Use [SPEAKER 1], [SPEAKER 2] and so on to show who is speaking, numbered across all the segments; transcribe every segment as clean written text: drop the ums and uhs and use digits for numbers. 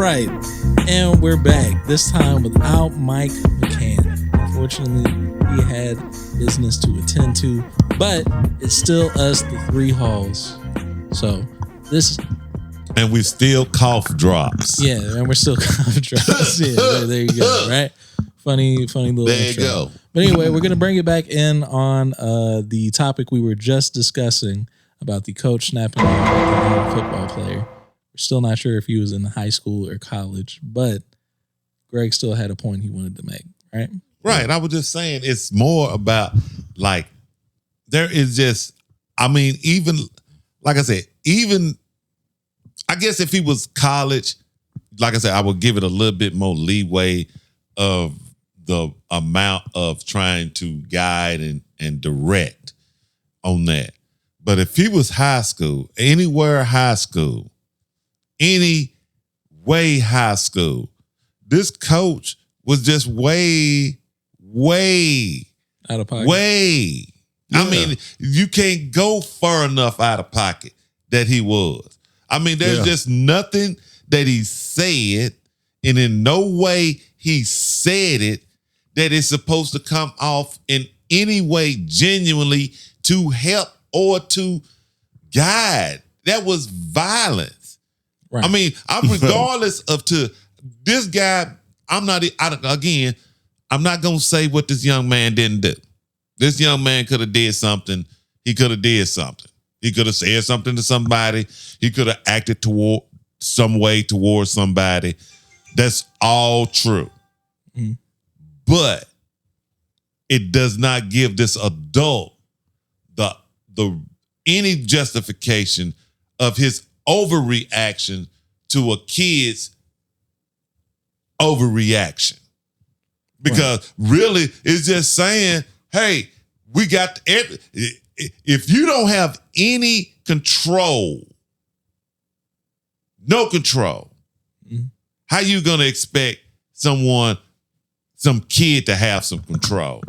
[SPEAKER 1] right. And we're back. This time without Mike McCann. Unfortunately, he had business to attend to, but it's still us, the three halls. So this...
[SPEAKER 2] And we still cough drops.
[SPEAKER 1] Yeah, and we're still cough drops. Yeah, there you go, right? Funny little
[SPEAKER 3] There
[SPEAKER 1] intro.
[SPEAKER 3] you go.
[SPEAKER 1] But anyway, we're going to bring it back in on the topic we were just discussing about the coach snapping off at the young football player. We're still not sure if he was in high school or college, but Greg still had a point he wanted to make, right?
[SPEAKER 2] Right. I was just saying it's more about like there is just, I mean, even like I said, even I guess if he was college, like I said, I would give it a little bit more leeway of the amount of trying to guide and direct on that. But if he was high school, anywhere high school, any way high school, this coach was just way
[SPEAKER 1] Out of pocket.
[SPEAKER 2] way.
[SPEAKER 3] Yeah.
[SPEAKER 2] I mean, you can't go far enough out of pocket that he was. I mean, there's just nothing that he said, and in no way he said it that is supposed to come off in any way genuinely to help or to guide. That was violence.
[SPEAKER 1] Right.
[SPEAKER 2] I mean, I'm regardless of to this guy, I'm not gonna say what this young man didn't do. This young man could have did something. He could have did something. He could have said something to somebody. He could have acted toward towards somebody. That's all true.
[SPEAKER 1] Mm.
[SPEAKER 2] But it does not give this adult the any justification of his overreaction to a kid's overreaction. Because really, it's just saying, hey, we got if you don't have any control, no control, how you gonna expect some kid to have some control?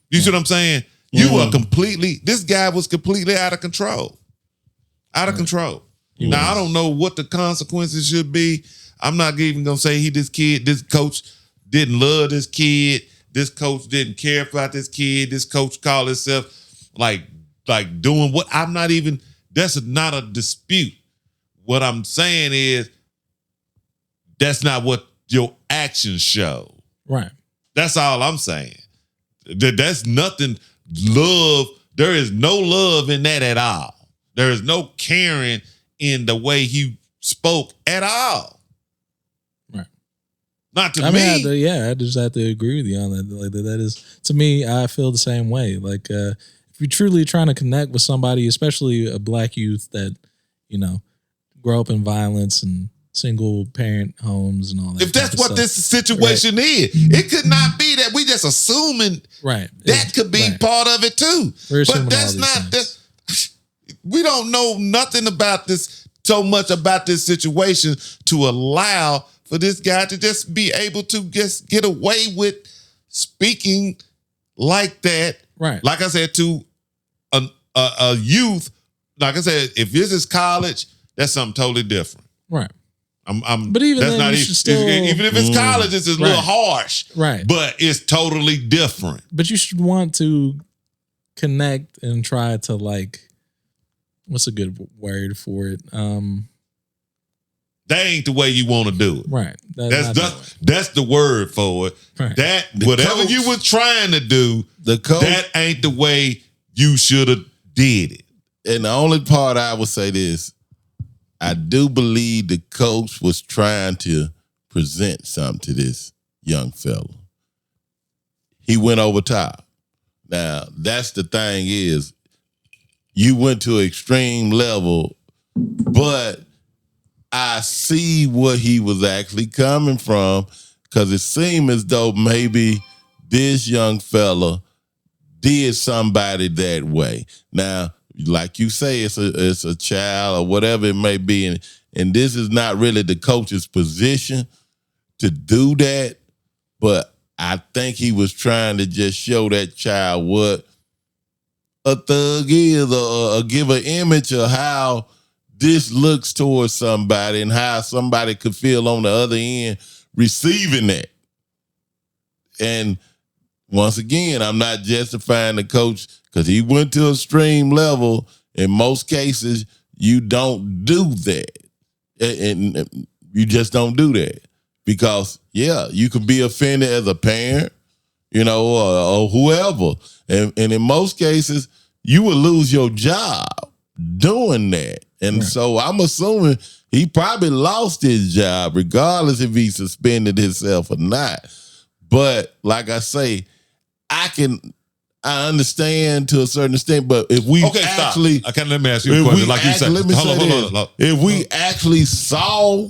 [SPEAKER 2] You see what I'm saying? This guy was completely out of control. Out of control. Now, I don't know what the consequences should be. I'm not even gonna say this coach didn't love this kid. This coach didn't care about this kid. This coach called himself like doing what that's not a dispute. What I'm saying is that's not what your actions show.
[SPEAKER 1] Right.
[SPEAKER 2] That's all I'm saying. That's nothing love. There is no love in that at all. There is no caring in the way he spoke at all.
[SPEAKER 1] Right.
[SPEAKER 2] Not to me.
[SPEAKER 1] I just have to agree with you on that. Like that is, to me, I feel the same way. Like if you're truly trying to connect with somebody, especially a black youth that, grow up in violence and single parent homes and all that.
[SPEAKER 2] If that's what this situation is, it could not be that we just assuming that could be part of it too. But that's not that. We don't know nothing about this, so much about this situation to allow for this guy to just be able to just get away with speaking like that.
[SPEAKER 1] Right.
[SPEAKER 2] Like I said, to a youth, like I said, if this is college, that's something totally different.
[SPEAKER 1] Right.
[SPEAKER 2] But
[SPEAKER 1] even
[SPEAKER 2] that's
[SPEAKER 1] then,
[SPEAKER 2] not even if it's college, it's a little harsh.
[SPEAKER 1] Right.
[SPEAKER 2] But it's totally different.
[SPEAKER 1] But you should want to connect and try to what's a good word for it?
[SPEAKER 2] That ain't the way you want to do it.
[SPEAKER 1] Right.
[SPEAKER 2] That's the word for it.
[SPEAKER 1] Right.
[SPEAKER 2] That whatever you were trying to do, that ain't the way you should have did it.
[SPEAKER 3] And the only part I would say this, I do believe the coach was trying to present something to this young fella. He went over top. Now, that's the thing is, you went to an extreme level, but I see what he was actually coming from, because it seemed as though maybe this young fella did somebody that way. Now, like you say, it's a child or whatever it may be, and this is not really the coach's position to do that, but I think he was trying to just show that child what a thug is, or give an image of how this looks towards somebody and how somebody could feel on the other end receiving that. And once again, I'm not justifying the coach because he went to a extreme level. In most cases, you don't do that. And you just don't do that. Because, yeah, you could be offended as a parent, you know, or whoever. And in most cases, you will lose your job doing that. And so I'm assuming he probably lost his job, regardless if he suspended himself or not. But like I say, I understand to a certain extent, but if we actually...
[SPEAKER 2] Stop. Let me ask you a question. Like you said, hold on.
[SPEAKER 3] If we actually saw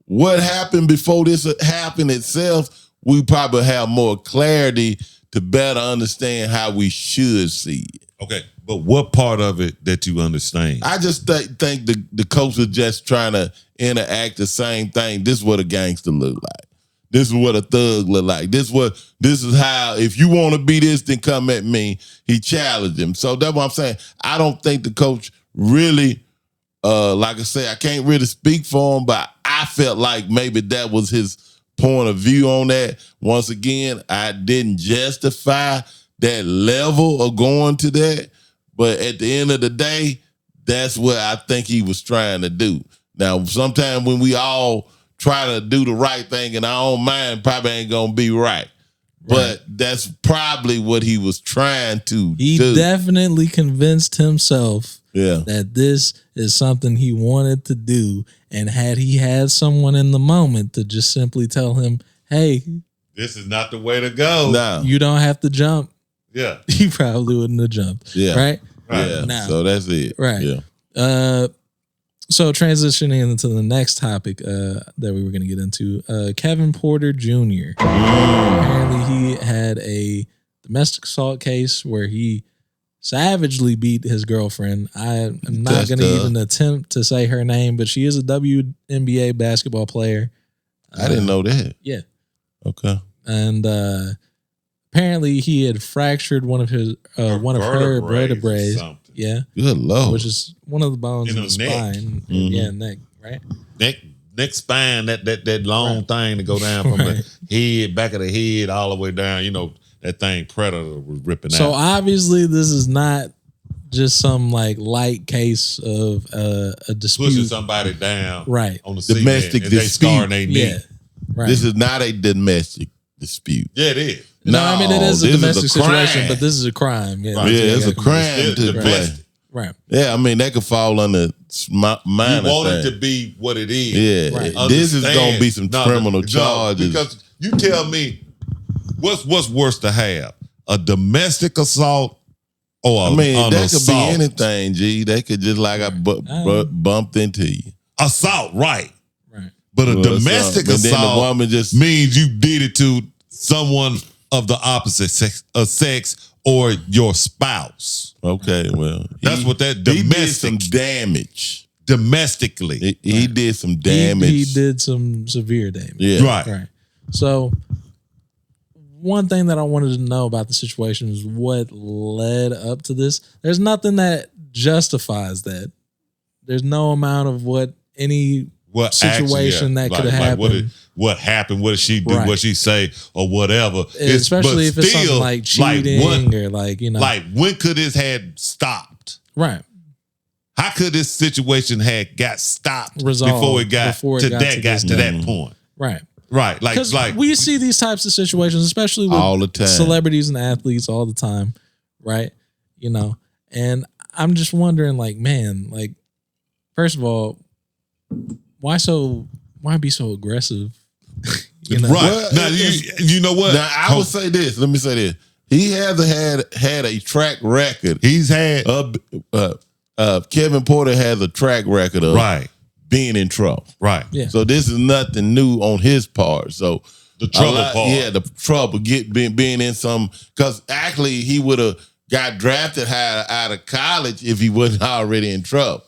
[SPEAKER 3] what happened before this happened itself, we probably have more clarity to better understand how we should see it.
[SPEAKER 2] Okay, but what part of it that you understand? I
[SPEAKER 3] just think the coach was just trying to interact the same thing. This is what a gangster look like. This is what a thug look like. This is how, if you want to be this, then come at me. He challenged him. So that's what I'm saying. I don't think the coach really, like I say, I can't really speak for him, but I felt like maybe that was his point of view on that. Once again, I didn't justify that level of going to that. But at the end of the day, that's what I think he was trying to do. Now, sometimes when we all try to do the right thing in our own mind, probably ain't going to be right. But that's probably what he was trying to do.
[SPEAKER 1] He definitely convinced himself that this is something he wanted to do. And had he had someone in the moment to just simply tell him, hey,
[SPEAKER 2] this is not the way to go.
[SPEAKER 3] No.
[SPEAKER 1] You don't have to jump.
[SPEAKER 2] Yeah.
[SPEAKER 1] He probably wouldn't have jumped.
[SPEAKER 3] Yeah.
[SPEAKER 1] Right?
[SPEAKER 3] Yeah.
[SPEAKER 1] Now,
[SPEAKER 3] so that's it.
[SPEAKER 1] Right.
[SPEAKER 3] Yeah.
[SPEAKER 1] So transitioning into the next topic that we were going to get into, Kevin Porter Jr. Apparently he had a domestic assault case where he savagely beat his girlfriend. I am not going to even attempt to say her name, but she is a WNBA basketball player.
[SPEAKER 3] I didn't know that.
[SPEAKER 1] Yeah.
[SPEAKER 3] Okay.
[SPEAKER 1] And apparently he had fractured one of her vertebrae. Yeah.
[SPEAKER 3] Good Lord.
[SPEAKER 1] Which is one of the bones in the spine. Yeah, neck, right?
[SPEAKER 2] Neck spine, that long thing to go down from the head, back of the head, all the way down. You know, that thing Predator was ripping out.
[SPEAKER 1] So obviously this is not just some like light case of a dispute.
[SPEAKER 2] Pushing somebody down on the
[SPEAKER 3] domestic dispute.
[SPEAKER 2] They scarring their knee.
[SPEAKER 1] Yeah, right.
[SPEAKER 3] This is not a domestic dispute.
[SPEAKER 2] Yeah, it is.
[SPEAKER 1] No, I mean it is a domestic situation, but this is a crime. Yeah,
[SPEAKER 3] right. It's a crime to play.
[SPEAKER 1] Right.
[SPEAKER 3] Yeah, I mean that could fall under minor.
[SPEAKER 2] You want it to be what it is.
[SPEAKER 3] Yeah, right. This is gonna be some criminal charges.
[SPEAKER 2] Because you tell me, what's worse to have, a domestic assault or
[SPEAKER 3] I mean
[SPEAKER 2] an
[SPEAKER 3] that
[SPEAKER 2] assault?
[SPEAKER 3] Could be anything. G, they could just like I bumped into you.
[SPEAKER 2] Assault, right?
[SPEAKER 1] Right.
[SPEAKER 2] But a domestic assault
[SPEAKER 3] the woman just
[SPEAKER 2] means you did it to someone of the opposite sex or your spouse.
[SPEAKER 3] Okay, well,
[SPEAKER 2] that's what that domestic.
[SPEAKER 3] He did some damage
[SPEAKER 2] domestically.
[SPEAKER 3] He did some damage.
[SPEAKER 1] He did some severe damage.
[SPEAKER 3] Yeah,
[SPEAKER 2] right.
[SPEAKER 1] So one thing that I wanted to know about the situation is what led up to this. There's nothing that justifies that. There's no amount of situation that could have happened.
[SPEAKER 2] What happened? What did she do?
[SPEAKER 1] Right.
[SPEAKER 2] What she say or whatever?
[SPEAKER 1] Especially if it's something like cheating or
[SPEAKER 2] like when could this had stopped?
[SPEAKER 1] Right.
[SPEAKER 2] How could this situation had got stopped
[SPEAKER 1] resolved
[SPEAKER 2] before it got to that point?
[SPEAKER 1] Right.
[SPEAKER 2] Right. Like
[SPEAKER 1] we see these types of situations, especially with
[SPEAKER 3] all the time.
[SPEAKER 1] Celebrities and athletes all the time. Right. You know, and I'm just wondering, like, man, like, first of all, why be so aggressive?
[SPEAKER 2] You know? Right. Well, now, you know what?
[SPEAKER 3] Now, I would say this. Let me say this. He hasn't had a track record.
[SPEAKER 2] He's had...
[SPEAKER 3] Kevin Porter has a track record of being in trouble.
[SPEAKER 2] Right.
[SPEAKER 1] Yeah.
[SPEAKER 3] So this is nothing new on his part. So
[SPEAKER 2] the trouble part.
[SPEAKER 3] Yeah, the trouble being in some... Because actually, he would have got drafted out of college if he wasn't already in trouble.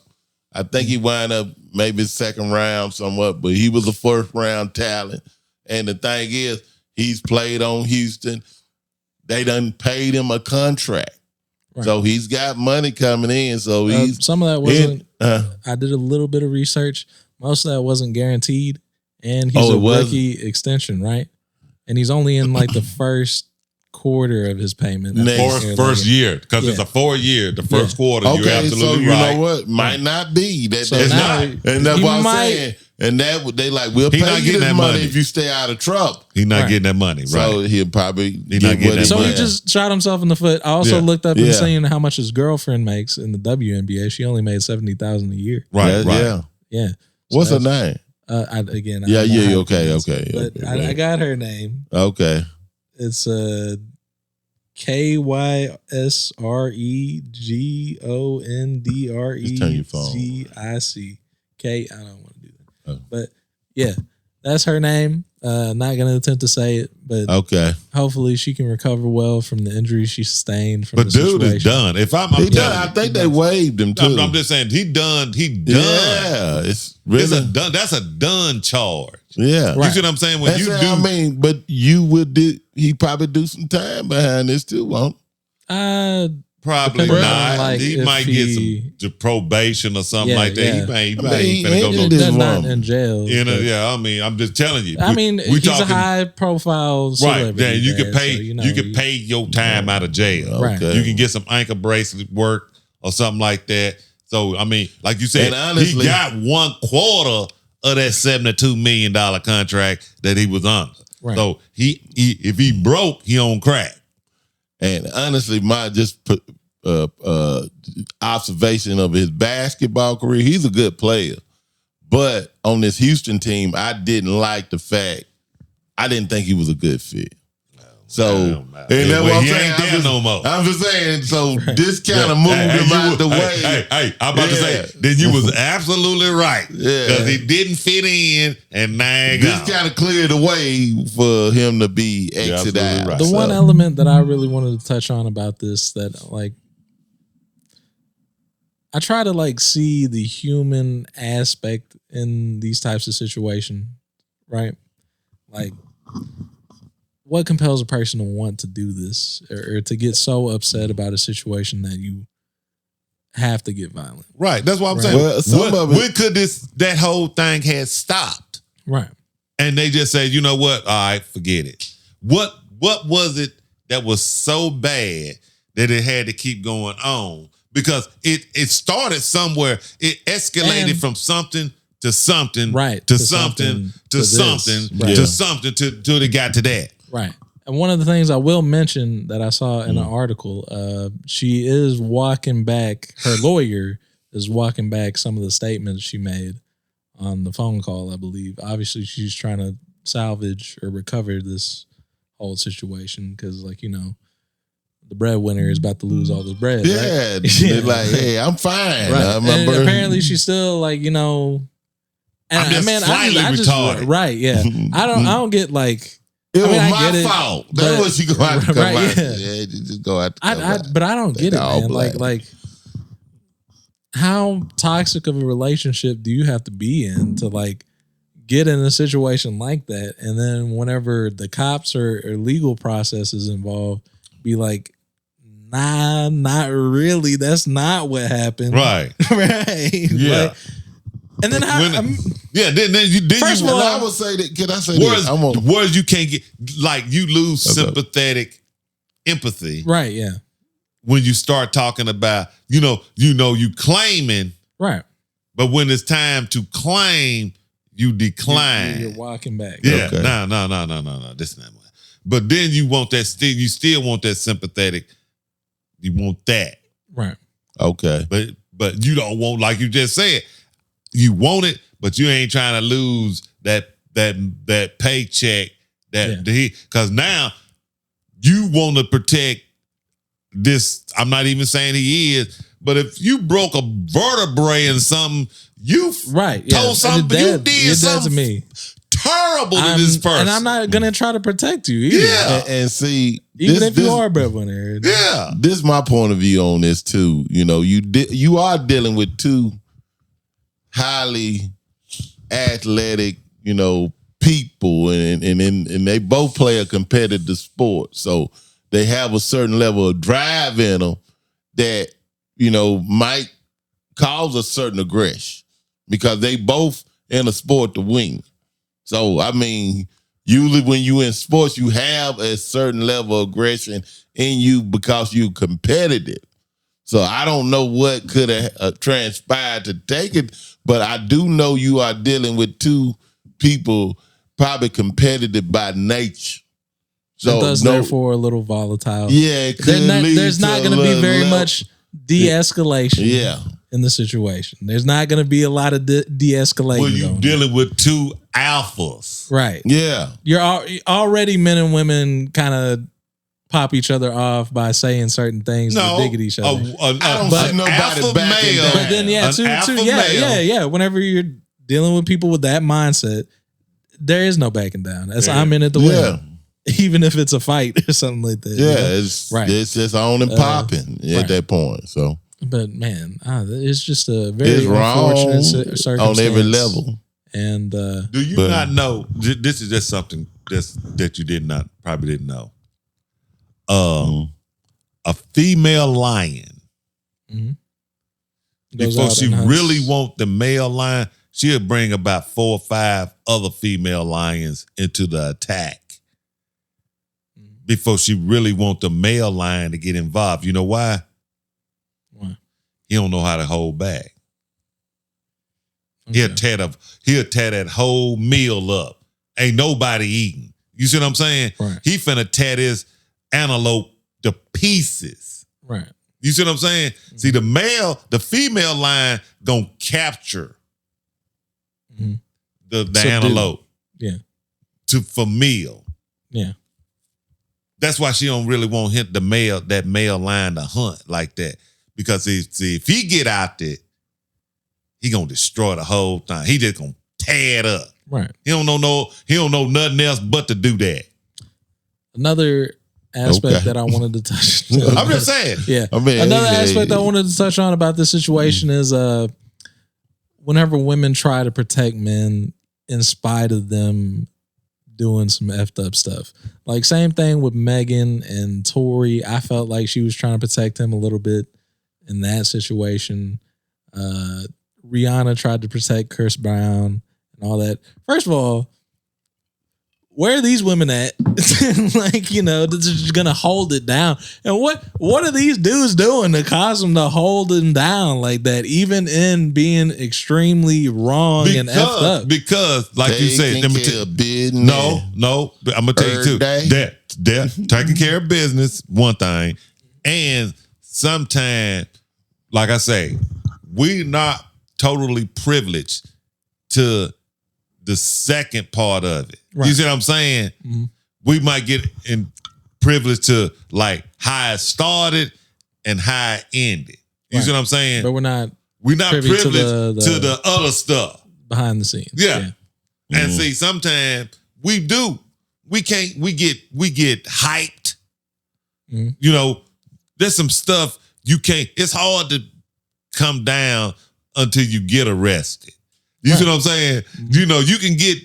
[SPEAKER 3] I think he wound up maybe second round somewhat, but he was a first round talent. And the thing is, he's played on Houston. They done paid him a contract.
[SPEAKER 1] Right.
[SPEAKER 3] So he's got money coming in. So he's
[SPEAKER 1] some of that wasn't. I did a little bit of research. Most of that wasn't guaranteed, and he's a rookie extension, right? And he's only in like the first quarter of his payment.
[SPEAKER 2] First year, because it's a 4-year. The first quarter, you're absolutely
[SPEAKER 3] so you
[SPEAKER 2] right.
[SPEAKER 3] know what? Might not be. That's not. And that's
[SPEAKER 1] he
[SPEAKER 3] what I'm
[SPEAKER 1] might-
[SPEAKER 3] saying. And that they like, we'll
[SPEAKER 2] He
[SPEAKER 3] pay
[SPEAKER 2] not
[SPEAKER 3] you
[SPEAKER 2] getting
[SPEAKER 3] this
[SPEAKER 2] that
[SPEAKER 3] money
[SPEAKER 2] money.
[SPEAKER 3] if you stay out of trouble.
[SPEAKER 2] He's not getting that money, right?
[SPEAKER 3] So he'll probably
[SPEAKER 2] He not getting that
[SPEAKER 1] So
[SPEAKER 2] money.
[SPEAKER 1] he just shot himself in the foot. I also looked up and seen how much his girlfriend makes in the WNBA. She only made $70,000 a year.
[SPEAKER 2] Right.
[SPEAKER 3] Yeah.
[SPEAKER 1] So
[SPEAKER 3] What's her name? Okay.
[SPEAKER 1] But I got her name.
[SPEAKER 3] Okay.
[SPEAKER 1] It's KYSREGONDREGIC. I don't want to do that.
[SPEAKER 3] Oh.
[SPEAKER 1] But yeah, that's her name. Not gonna attempt to say it, but hopefully she can recover well from the injury she sustained from
[SPEAKER 2] But
[SPEAKER 1] the
[SPEAKER 2] dude
[SPEAKER 1] situation.
[SPEAKER 2] is done. If I'm
[SPEAKER 3] He
[SPEAKER 2] telling
[SPEAKER 3] done. I
[SPEAKER 2] you,
[SPEAKER 3] think they waived him too.
[SPEAKER 2] I'm just saying he done.
[SPEAKER 3] Yeah, it's really
[SPEAKER 2] done. That's a done charge.
[SPEAKER 3] Yeah,
[SPEAKER 2] You see what I'm saying? When you do,
[SPEAKER 3] I mean, but you would he probably do some time behind this too, won't?
[SPEAKER 2] probably
[SPEAKER 1] depending
[SPEAKER 2] not.
[SPEAKER 1] on, like,
[SPEAKER 2] he
[SPEAKER 1] if
[SPEAKER 2] might get some probation or something like that. He ain't finna go no.
[SPEAKER 1] They're not in jail.
[SPEAKER 2] Yeah, I mean, I'm just telling you.
[SPEAKER 1] I mean, he's a high profile celebrity.
[SPEAKER 2] Right. Yeah, you
[SPEAKER 1] there,
[SPEAKER 2] can pay.
[SPEAKER 1] so,
[SPEAKER 2] you can pay your time out of jail.
[SPEAKER 1] Right.
[SPEAKER 3] Okay.
[SPEAKER 2] You can get some ankle bracelet work or something like that. So I mean, like you said,
[SPEAKER 3] And honestly,
[SPEAKER 2] he got 1/4 of that $72 million contract that he was under.
[SPEAKER 1] Right.
[SPEAKER 2] So he if he broke, he on crack.
[SPEAKER 3] And honestly, my observation of his basketball career, he's a good player. But on this Houston team, I didn't like the fact, I didn't think he was a good fit. So, and that's what I'm saying.
[SPEAKER 2] Ain't there no more.
[SPEAKER 3] I'm just saying, so this kind of moved him out the way.
[SPEAKER 2] I'm about to say, then you was absolutely right. Because he didn't fit in and now
[SPEAKER 3] this kind of cleared the way for him to be exited out.
[SPEAKER 2] right.
[SPEAKER 1] The one element that I really wanted to touch on about this that like I try to like see the human aspect in these types of situations, right? Like what compels a person to want to do this or to get so upset about a situation that you have to get violent?
[SPEAKER 2] Right. That's what I'm
[SPEAKER 3] Right.
[SPEAKER 2] saying.
[SPEAKER 3] Well,
[SPEAKER 2] when could that whole thing had stopped?
[SPEAKER 1] Right.
[SPEAKER 2] And they just said, you know what? All right, forget it. What was it that was so bad that it had to keep going on? Because it started somewhere. It escalated from something to something,
[SPEAKER 1] right,
[SPEAKER 2] to something to something to something till they got to that.
[SPEAKER 1] Right. And one of the things I will mention that I saw in an article, she is walking back, her lawyer is walking back some of the statements she made on the phone call, I believe. Obviously, she's trying to salvage or recover this whole situation because, like, you know, the breadwinner is about to lose all this bread.
[SPEAKER 3] Yeah.
[SPEAKER 1] Right?
[SPEAKER 3] They're like, hey, I'm fine.
[SPEAKER 1] Right. And apparently she's still like, you know, and
[SPEAKER 2] I'm just slightly retarded.
[SPEAKER 1] Right, yeah. I don't get like
[SPEAKER 3] it was
[SPEAKER 1] I
[SPEAKER 3] my
[SPEAKER 1] get it,
[SPEAKER 3] fault. That's what you go out to come
[SPEAKER 1] right,
[SPEAKER 3] out.
[SPEAKER 1] yeah.
[SPEAKER 3] Yeah, just go out to come out.
[SPEAKER 1] But I don't get it,
[SPEAKER 3] all
[SPEAKER 1] man.
[SPEAKER 3] black.
[SPEAKER 1] Like how toxic of a relationship do you have to be in to like get in a situation like that? And then whenever the cops or legal process is involved, be like, nah, not really. That's not what happened.
[SPEAKER 2] Right.
[SPEAKER 1] Right.
[SPEAKER 2] Yeah.
[SPEAKER 1] Like, and then how?
[SPEAKER 2] Then you
[SPEAKER 1] First of all,
[SPEAKER 3] I would say that. Can I say this?
[SPEAKER 2] Words you can't get, like you lose sympathetic empathy.
[SPEAKER 1] right. Yeah.
[SPEAKER 2] When you start talking about, you claiming,
[SPEAKER 1] Right.
[SPEAKER 2] but when it's time to claim, you decline.
[SPEAKER 1] You're walking back.
[SPEAKER 2] Yeah,
[SPEAKER 3] Okay.
[SPEAKER 2] no. This and that. But then you want that. You still want that sympathetic. You want that.
[SPEAKER 1] Right.
[SPEAKER 3] Okay.
[SPEAKER 2] But you don't want, like you just said, you want it, but you ain't trying to lose that paycheck because now you want to protect this. I'm not even saying he is, but if you broke a vertebrae in something, you told something, you did something
[SPEAKER 1] to me
[SPEAKER 2] terrible to this person,
[SPEAKER 1] and I'm not gonna try to protect you either.
[SPEAKER 2] Yeah,
[SPEAKER 3] and see,
[SPEAKER 1] even if you are a breadwinner.
[SPEAKER 2] Yeah,
[SPEAKER 3] this is my point of view on this too. You know, you are dealing with two highly athletic, people, and they both play a competitive sport, so they have a certain level of drive in them, that, might cause a certain aggression because they both in a sport to win. So, I mean, usually when you in sports, you have a certain level of aggression in you because you're competitive. So I don't know what could have transpired to take it, but I do know you are dealing with two people probably competitive by nature. So
[SPEAKER 1] thus, therefore, a little volatile.
[SPEAKER 3] Yeah, it could
[SPEAKER 1] there's not going to be very much de-escalation.
[SPEAKER 3] Yeah.
[SPEAKER 1] In the situation, there's not going to be a lot of de-escalating.
[SPEAKER 2] Well, you're dealing with two alphas,
[SPEAKER 1] right?
[SPEAKER 3] Yeah,
[SPEAKER 1] you're already men and women kind of pop each other off by saying certain things to dig at each other.
[SPEAKER 3] I don't see nobody backing down.
[SPEAKER 1] But then, yeah. Whenever you're dealing with people with that mindset, there is no backing down. I'm in it to win. Even if it's a fight or something like that.
[SPEAKER 3] Yeah, it's just on and popping at that point. So.
[SPEAKER 1] But man, it's just a very unfortunate circumstance
[SPEAKER 3] on every level.
[SPEAKER 1] And
[SPEAKER 2] do you not know? This is just something that you probably didn't know. A female lion, before she really want the male lion, she'll bring about 4 or 5 other female lions into the attack before she really want the male lion to get involved. You know why? He don't know how to hold back. Okay. He'll tear that whole meal up. Ain't nobody eating. You see what I'm saying?
[SPEAKER 1] Right.
[SPEAKER 2] He finna tear this antelope to pieces.
[SPEAKER 1] Right.
[SPEAKER 2] You see what I'm saying? Mm-hmm. See, the female lion gonna capture the antelope.
[SPEAKER 1] Yeah.
[SPEAKER 2] For meal.
[SPEAKER 1] Yeah.
[SPEAKER 2] That's why she don't really want that male lion to hunt like that. Because if he get out there, he gonna destroy the whole thing. He just gonna tear it up.
[SPEAKER 1] Right.
[SPEAKER 2] He don't know nothing else but to do that.
[SPEAKER 1] Another aspect that I wanted to touch on.
[SPEAKER 2] I'm just saying.
[SPEAKER 1] Yeah. Another aspect I wanted to touch on about this situation is whenever women try to protect men in spite of them doing some effed up stuff. Like same thing with Megan and Tory. I felt like she was trying to protect him a little bit in that situation. Rihanna tried to protect Chris Brown and all that. First of all, where are these women at? Like, they're just gonna hold it down. And what are these dudes doing to cause them to hold them down like that, even in being extremely wrong and effed up?
[SPEAKER 2] Because, like you said, no, I'm gonna tell you too. That taking care of business, one thing, and sometimes, like I say, we're not totally privileged to the second part of it. Right. You see what I'm saying? Mm-hmm. We might get in privilege to like how it started and how it ended. You see what I'm saying?
[SPEAKER 1] But we're not
[SPEAKER 2] privileged to the other stuff
[SPEAKER 1] behind the scenes.
[SPEAKER 2] Yeah. And see, sometimes we do. We get hyped. Mm-hmm. There's some stuff you can't. It's hard to come down until you get arrested. You see what I'm saying? Mm-hmm. You can get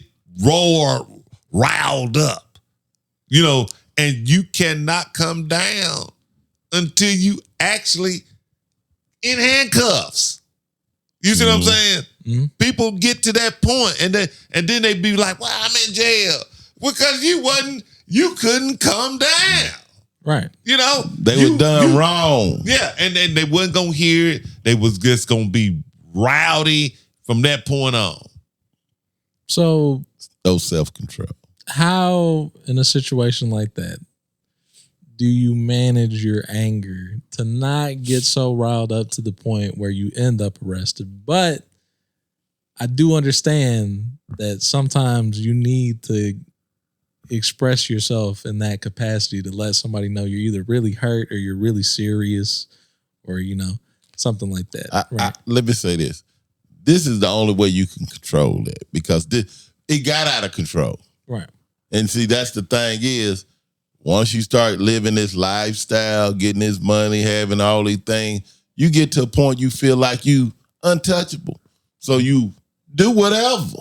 [SPEAKER 2] riled up, and you cannot come down until you actually in handcuffs. You see what I'm saying? Mm-hmm. People get to that point and then they be like, well, I'm in jail. Because you couldn't come down.
[SPEAKER 1] Right.
[SPEAKER 3] They were done wrong.
[SPEAKER 2] Yeah, and they wasn't gonna hear it. They was just gonna be rowdy from that point on.
[SPEAKER 1] So
[SPEAKER 3] no self-control.
[SPEAKER 1] How, in a situation like that, do you manage your anger to not get so riled up to the point where you end up arrested? But I do understand that sometimes you need to express yourself in that capacity to let somebody know you're either really hurt or you're really serious or, something like that.
[SPEAKER 3] Let me say this. This is the only way you can control it because it got out of control.
[SPEAKER 1] Right.
[SPEAKER 3] And see, that's the thing is, once you start living this lifestyle, getting this money, having all these things, you get to a point you feel like you untouchable. So you do whatever,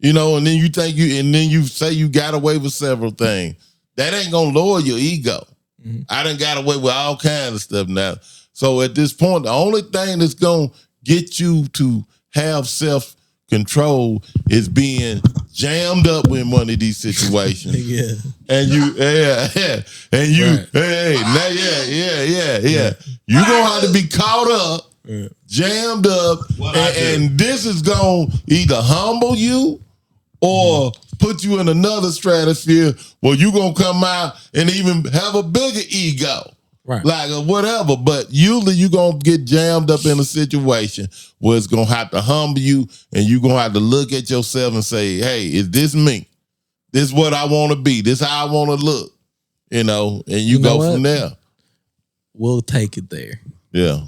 [SPEAKER 3] and then you you say you got away with several things. That ain't gonna lower your ego. Mm-hmm. I done got away with all kinds of stuff now. So at this point, the only thing that's gonna get you to have self-control is being jammed up in one of these situations.
[SPEAKER 1] Yeah.
[SPEAKER 3] And you, and you,
[SPEAKER 1] Right.
[SPEAKER 3] yeah. You gonna have to be caught up, jammed up, and this is gonna either humble you or put you in another stratosphere where you gonna come out and even have a bigger ego.
[SPEAKER 1] Right.
[SPEAKER 3] Like or whatever, but usually you gonna get jammed up in a situation where it's gonna have to humble you, and you gonna have to look at yourself and say, "Hey, is this me? This is what I want to be. This how I want to look." You know, and you
[SPEAKER 1] know
[SPEAKER 3] go
[SPEAKER 1] what?
[SPEAKER 3] from there.
[SPEAKER 1] We'll take it there.
[SPEAKER 3] Yeah.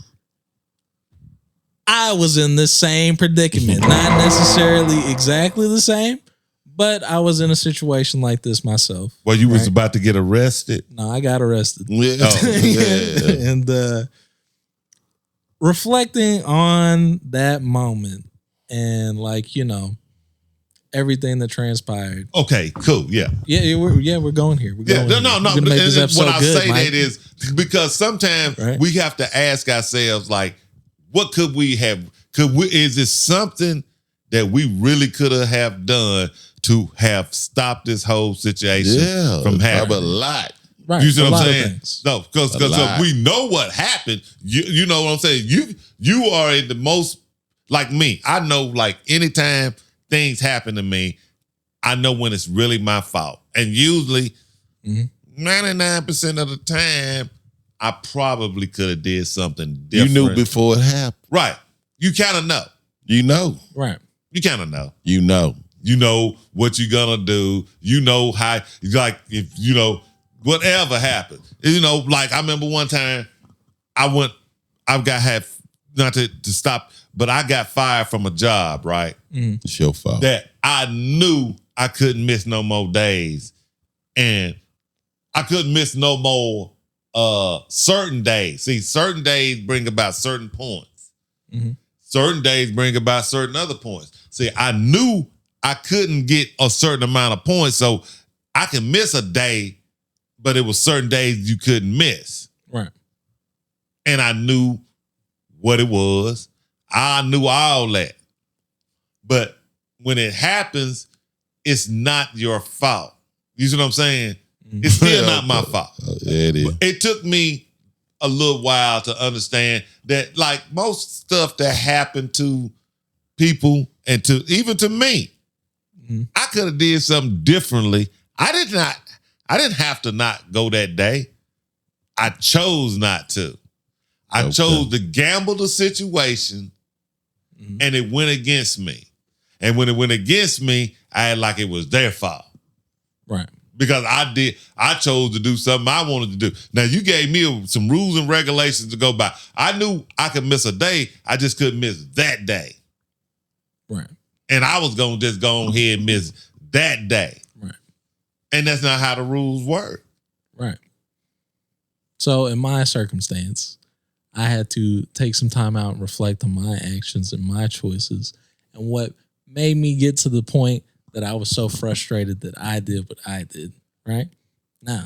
[SPEAKER 1] I was in the same predicament, not necessarily exactly the same, but I was in a situation like this myself.
[SPEAKER 2] Well, you was about to get arrested.
[SPEAKER 1] No, I got arrested.
[SPEAKER 3] Yeah. Yeah.
[SPEAKER 1] And reflecting on that moment and like, you know, everything that transpired.
[SPEAKER 2] Okay, cool. Yeah.
[SPEAKER 1] We're going here. We're going here.
[SPEAKER 2] No.
[SPEAKER 1] We're gonna make this
[SPEAKER 2] And
[SPEAKER 1] episode
[SPEAKER 2] when I
[SPEAKER 1] good,
[SPEAKER 2] say
[SPEAKER 1] Mike.
[SPEAKER 2] that is because sometimes we have to ask ourselves, like, what could we have? Is it something that we really could have done to have stopped this whole situation from happening?
[SPEAKER 3] A lot.
[SPEAKER 1] Right.
[SPEAKER 2] You see what
[SPEAKER 1] a
[SPEAKER 2] I'm
[SPEAKER 1] lot of
[SPEAKER 2] saying?
[SPEAKER 1] things.
[SPEAKER 2] No, because we know what happened. You know what I'm saying? You are in the most, like me. I know, like, anytime things happen to me, I know when it's really my fault. And usually, 99% of the time, I probably could have did something different.
[SPEAKER 3] You knew before it happened.
[SPEAKER 2] Right. You kind of know.
[SPEAKER 3] You know.
[SPEAKER 1] Right.
[SPEAKER 2] You kind of know.
[SPEAKER 3] You know.
[SPEAKER 2] You know what you're gonna do. You know how, like, if you know whatever happened. You know, like I remember one time not to stop, but I got fired from a job, right?
[SPEAKER 3] It's your fault.
[SPEAKER 2] That I knew I couldn't miss no more days. And I couldn't miss no more certain days. See, certain days bring about certain points. Certain days bring about certain other points. See, I knew I couldn't get a certain amount of points, so I can miss a day, but it was certain days you couldn't miss.
[SPEAKER 1] Right.
[SPEAKER 2] And I knew what it was. I knew all that. But when it happens, it's not your fault. You see what I'm saying? It's still not my fault.
[SPEAKER 3] Yeah, it is.
[SPEAKER 2] It took me a little while to understand that, like, most stuff that happened to people and even to me, I could have did something differently. I didn't have to not go that day. I chose not to. I chose to gamble the situation, and it went against me. And when it went against me, I had like it was their fault.
[SPEAKER 1] Right.
[SPEAKER 2] Because I chose to do something I wanted to do. Now, you gave me some rules and regulations to go by. I knew I could miss a day. I just couldn't miss that day.
[SPEAKER 1] Right.
[SPEAKER 2] And I was going to just go ahead and miss that day.
[SPEAKER 1] Right.
[SPEAKER 2] And that's not how the rules work.
[SPEAKER 1] Right. So in my circumstance, I had to take some time out and reflect on my actions and my choices and what made me get to the point that I was so frustrated that I did what I did. Right. Now,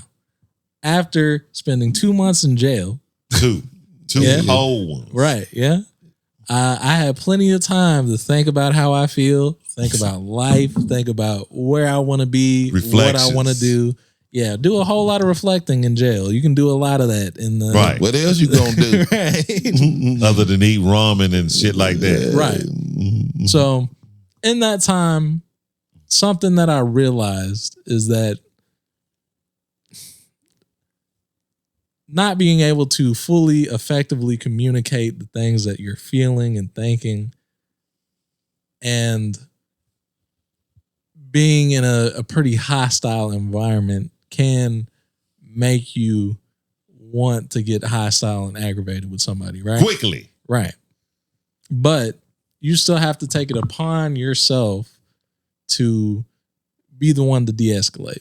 [SPEAKER 1] after spending 2 months in jail.
[SPEAKER 2] Two whole ones.
[SPEAKER 1] Right. Yeah. I had plenty of time to think about how I feel, think about life, think about where I want to be, what I want to do. Yeah, do a whole lot of reflecting in jail. You can do a lot of that in the
[SPEAKER 2] right.
[SPEAKER 3] What else you gonna do?
[SPEAKER 1] Right.
[SPEAKER 2] Other than eat ramen and shit like that.
[SPEAKER 1] Right. So in that time, something that I realized is that not being able to fully effectively communicate the things that you're feeling and thinking and being in a pretty hostile environment can make you want to get hostile and aggravated with somebody, right?
[SPEAKER 2] Quickly.
[SPEAKER 1] Right. But you still have to take it upon yourself to be the one to de-escalate.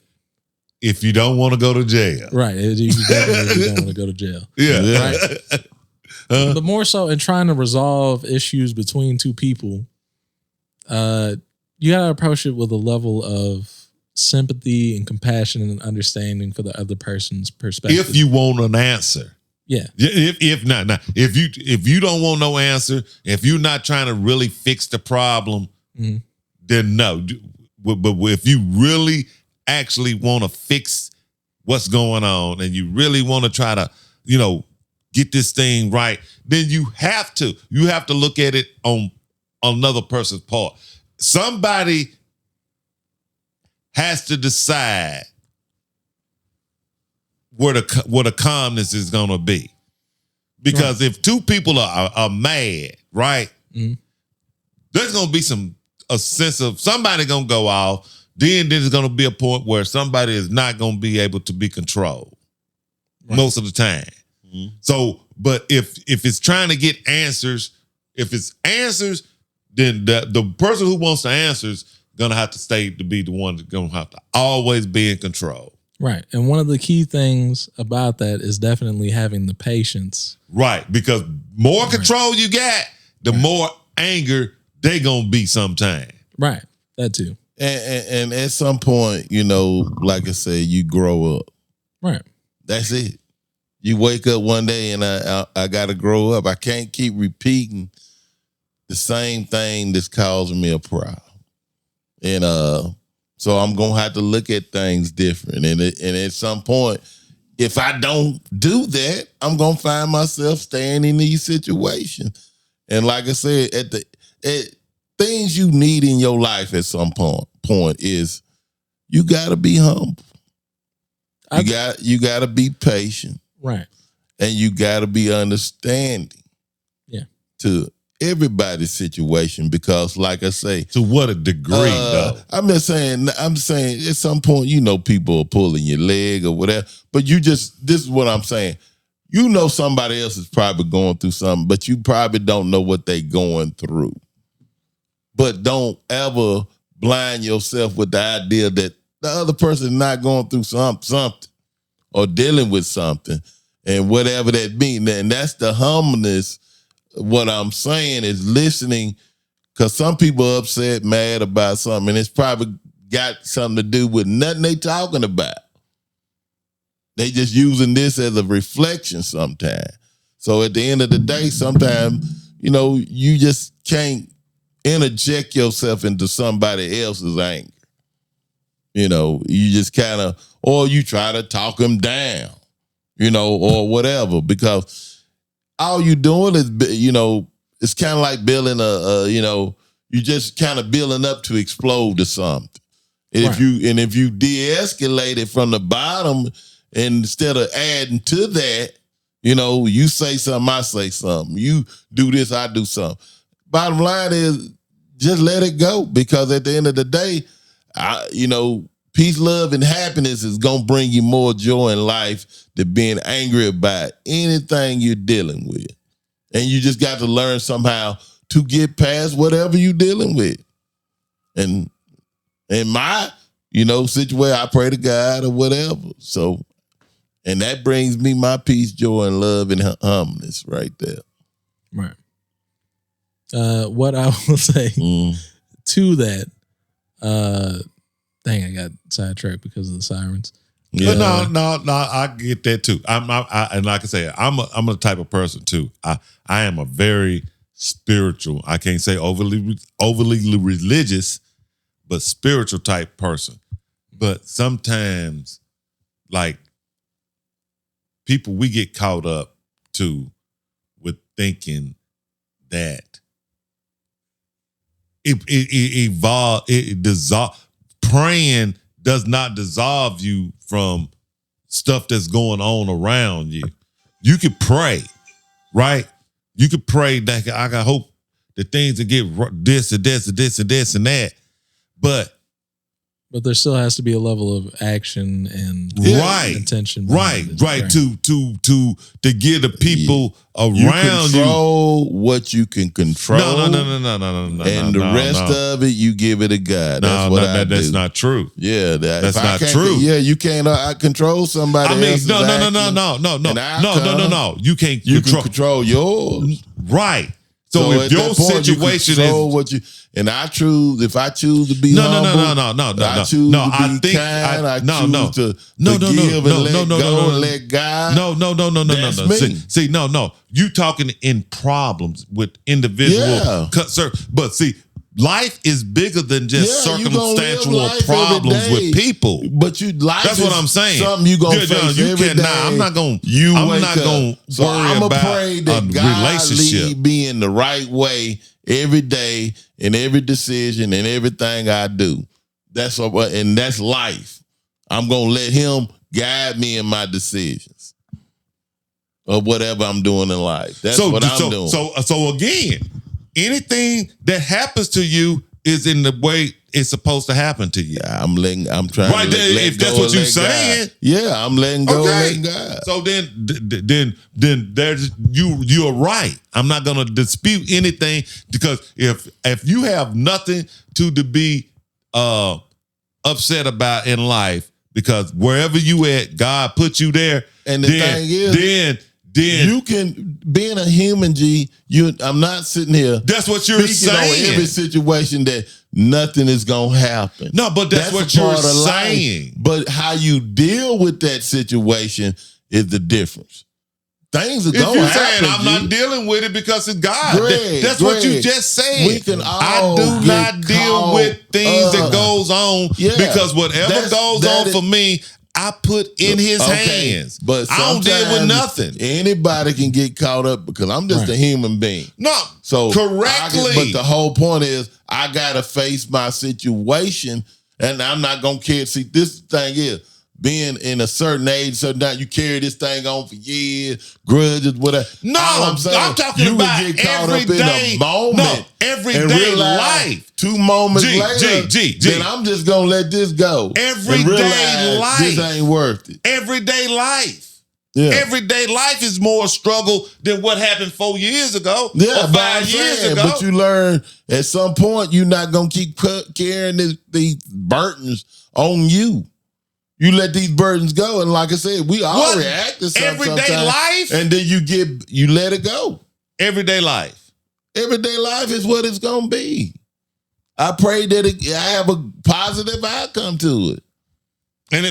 [SPEAKER 2] If you don't want to go to jail.
[SPEAKER 1] Right. You definitely don't want to go to jail.
[SPEAKER 2] Yeah.
[SPEAKER 1] Right. But more so in trying to resolve issues between two people, you got to approach it with a level of sympathy and compassion and understanding for the other person's perspective.
[SPEAKER 2] If you want an answer.
[SPEAKER 1] Yeah.
[SPEAKER 2] If you don't want no answer, if you're not trying to really fix the problem, then no. But if you really actually want to fix what's going on and you really want to try to, get this thing right, then you have to look at it on another person's part. Somebody has to decide where the calmness is going to be. Because if two people are mad, right, there's going to be a sense of somebody going to go off. Then there's going to be a point where somebody is not going to be able to be controlled most of the time. So, but if it's trying to get answers, if it's answers, then the person who wants the answers gonna have to stay to be the one that's gonna have to always be in control.
[SPEAKER 1] Right. And one of the key things about that is definitely having the patience.
[SPEAKER 2] Right. Because more control you got, the more anger they gonna be sometime.
[SPEAKER 1] Right. That too.
[SPEAKER 3] And at some point, like I said, you grow up.
[SPEAKER 1] Right.
[SPEAKER 3] That's it. You wake up one day and I got to grow up. I can't keep repeating the same thing that's causing me a problem. And so I'm going to have to look at things different. And at some point, if I don't do that, I'm going to find myself staying in these situations. And like I said, things you need in your life at some point is you got to be humble. You got to be patient.
[SPEAKER 1] Right.
[SPEAKER 3] And you got to be understanding.
[SPEAKER 1] Yeah.
[SPEAKER 3] To everybody's situation, because like I say,
[SPEAKER 2] to what a degree though.
[SPEAKER 3] I'm saying at some point, people are pulling your leg or whatever, but this is what I'm saying. Somebody else is probably going through something, but you probably don't know what they're going through. But don't ever blind yourself with the idea that the other person is not going through something or dealing with something, and whatever that means. And that's the humbleness. What I'm saying is listening, because some people are upset, mad about something, and it's probably got something to do with nothing they talking about. They just using this as a reflection sometimes. So at the end of the day, sometimes, you just can't interject yourself into somebody else's anger. You just kind of, or you try to talk them down, or whatever, because all you doing is, it's kind of like building you just kind of building up to explode or something. And if you de-escalate it from the bottom, and instead of adding to that, you say something, I say something. You do this, I do something. Bottom line is just let it go, because at the end of the day, peace, love, and happiness is going to bring you more joy in life than being angry about anything you're dealing with. And you just got to learn somehow to get past whatever you're dealing with. And in my, situation, I pray to God or whatever. So, and that brings me my peace, joy, and love and humbleness right there.
[SPEAKER 1] Right. What I will say to that, dang, I got sidetracked because of the sirens.
[SPEAKER 2] Yeah. But no, I get that too. And like I say, I'm a type of person too. I am a very spiritual. I can't say overly religious, but spiritual type person. But sometimes, like, people, we get caught up too with thinking that praying does not dissolve you from stuff that's going on around you. You could pray, right? You could pray that I hope that things will get this and this and this and this and that. But
[SPEAKER 1] there still has to be a level of action and intention.
[SPEAKER 2] Right. To give the people around you
[SPEAKER 3] control what you can control.
[SPEAKER 2] No.
[SPEAKER 3] And the rest of it, you give it to God.
[SPEAKER 2] That's not true.
[SPEAKER 3] Yeah,
[SPEAKER 2] that's not true.
[SPEAKER 3] Yeah, you can't control somebody else's action.
[SPEAKER 2] No. You can't.
[SPEAKER 3] You can control yours.
[SPEAKER 2] Right. So if
[SPEAKER 3] at
[SPEAKER 2] your
[SPEAKER 3] that point,
[SPEAKER 2] situation
[SPEAKER 3] you control
[SPEAKER 2] is
[SPEAKER 3] what you and I choose. If I choose to be humble, I choose to be kind. I choose to forgive and let go and let God.
[SPEAKER 2] No. See, you talking in problems with individual. But see, life is bigger than just circumstantial problems with people.
[SPEAKER 3] But that's
[SPEAKER 2] what I'm saying.
[SPEAKER 3] Something you gonna face every day.
[SPEAKER 2] I'm not gonna
[SPEAKER 3] so
[SPEAKER 2] worry
[SPEAKER 3] I'm
[SPEAKER 2] about
[SPEAKER 3] pray that God
[SPEAKER 2] relationship.
[SPEAKER 3] lead me in the right way every day in every decision and everything I do. That's life. I'm gonna let Him guide me in my decisions of whatever I'm doing in life. That's what I'm doing.
[SPEAKER 2] So again, anything that happens to you is in the way it's supposed to happen to you.
[SPEAKER 3] I'm trying
[SPEAKER 2] right
[SPEAKER 3] to let
[SPEAKER 2] if
[SPEAKER 3] go
[SPEAKER 2] that's what you're saying.
[SPEAKER 3] God. Yeah, I'm letting go and letting God.
[SPEAKER 2] So then there's you're right. I'm not gonna dispute anything because if you have nothing to be upset about in life, because wherever you at, God put you there.
[SPEAKER 3] And the thing is, then you can, being a human, I'm not sitting here.
[SPEAKER 2] That's what you're saying.
[SPEAKER 3] On every situation that nothing is gonna happen.
[SPEAKER 2] No, but that's what you're saying.
[SPEAKER 3] But how you deal with that situation is the difference. Things are going to happen.
[SPEAKER 2] I'm not dealing with it because it's God. That's what you just said.
[SPEAKER 3] We can all
[SPEAKER 2] I do not deal with things that goes on because whatever goes on for me, I put in His hands. But I don't deal with nothing.
[SPEAKER 3] Anybody can get caught up because I'm just a human being.
[SPEAKER 2] No,
[SPEAKER 3] so
[SPEAKER 2] correctly.
[SPEAKER 3] But the whole point is I gotta face my situation, and I'm not gonna care. See, this thing is being in a certain age, certain time, you carry this thing on for years, grudges, whatever.
[SPEAKER 2] No, I'm talking about
[SPEAKER 3] get caught
[SPEAKER 2] every
[SPEAKER 3] up
[SPEAKER 2] day.
[SPEAKER 3] In a moment.
[SPEAKER 2] No, everyday life.
[SPEAKER 3] 2 moments later, then I'm just gonna let this go.
[SPEAKER 2] Everyday life.
[SPEAKER 3] This ain't worth it.
[SPEAKER 2] Everyday life.
[SPEAKER 3] Yeah.
[SPEAKER 2] Everyday life is more struggle than what happened 4 years ago.
[SPEAKER 3] Yeah,
[SPEAKER 2] or 5 years ago.
[SPEAKER 3] But you learn at some point you're not gonna keep carrying these burdens on you. You let these burdens go, and like I said, we all react to something.
[SPEAKER 2] Everyday life,
[SPEAKER 3] and then you let it go.
[SPEAKER 2] Everyday life.
[SPEAKER 3] Everyday life is what it's gonna be. I pray that I have a positive outcome to it.
[SPEAKER 2] And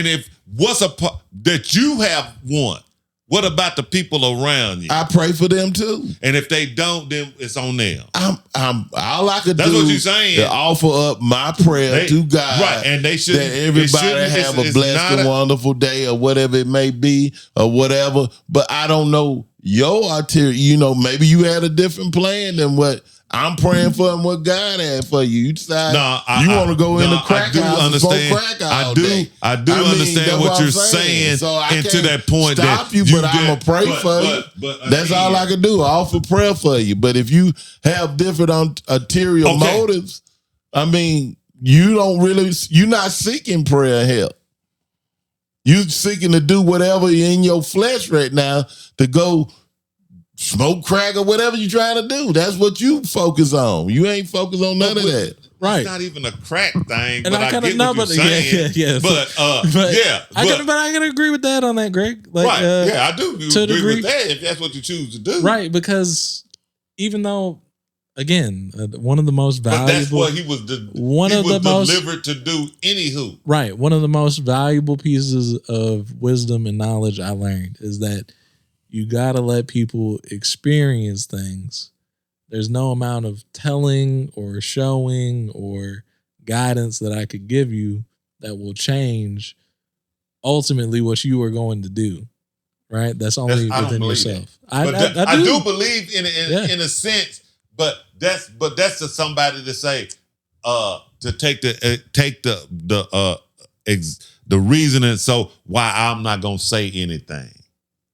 [SPEAKER 2] if what's that you have won, what about the people around you?
[SPEAKER 3] I pray for them too.
[SPEAKER 2] And if they don't, then it's on them.
[SPEAKER 3] All I could do.
[SPEAKER 2] That's what you're saying.
[SPEAKER 3] To offer up my prayer to God.
[SPEAKER 2] Right, and they should.
[SPEAKER 3] That everybody have a blessed and wonderful day, or whatever it may be, or whatever. But I don't know your arterial. Maybe you had a different plan than what I'm praying for and what God had for you. You decide you want to go in the crack house and smoke crack all day.
[SPEAKER 2] I do understand what you're saying.
[SPEAKER 3] So I
[SPEAKER 2] and to that point,
[SPEAKER 3] stop you, but I'm gonna pray for you. But that's all I can do. I offer prayer for you. But if you have different arterial motives, you're not seeking prayer help. You're seeking to do whatever in your flesh right now to go smoke crack or whatever you're trying to do. That's what you focus on. You ain't focused on none of that.
[SPEAKER 1] Right.
[SPEAKER 2] It's not even a crack thing,
[SPEAKER 1] and
[SPEAKER 2] but I get what you're saying.
[SPEAKER 1] Yeah.
[SPEAKER 2] But
[SPEAKER 1] I can agree with that on that, Greg. Like,
[SPEAKER 2] right. I do agree with that if that's what you choose to do.
[SPEAKER 1] Right, because even though, again, one of the most valuable...
[SPEAKER 2] But that's what he was delivered to do anywho.
[SPEAKER 1] Right. One of the most valuable pieces of wisdom and knowledge I learned is that you got to let people experience things. There's no amount of telling or showing or guidance that I could give you that will change ultimately what you are going to do. Take that's only within yourself.
[SPEAKER 2] I do believe in a sense, but that's to somebody to say to take the reasoning. So why I'm not gonna say anything.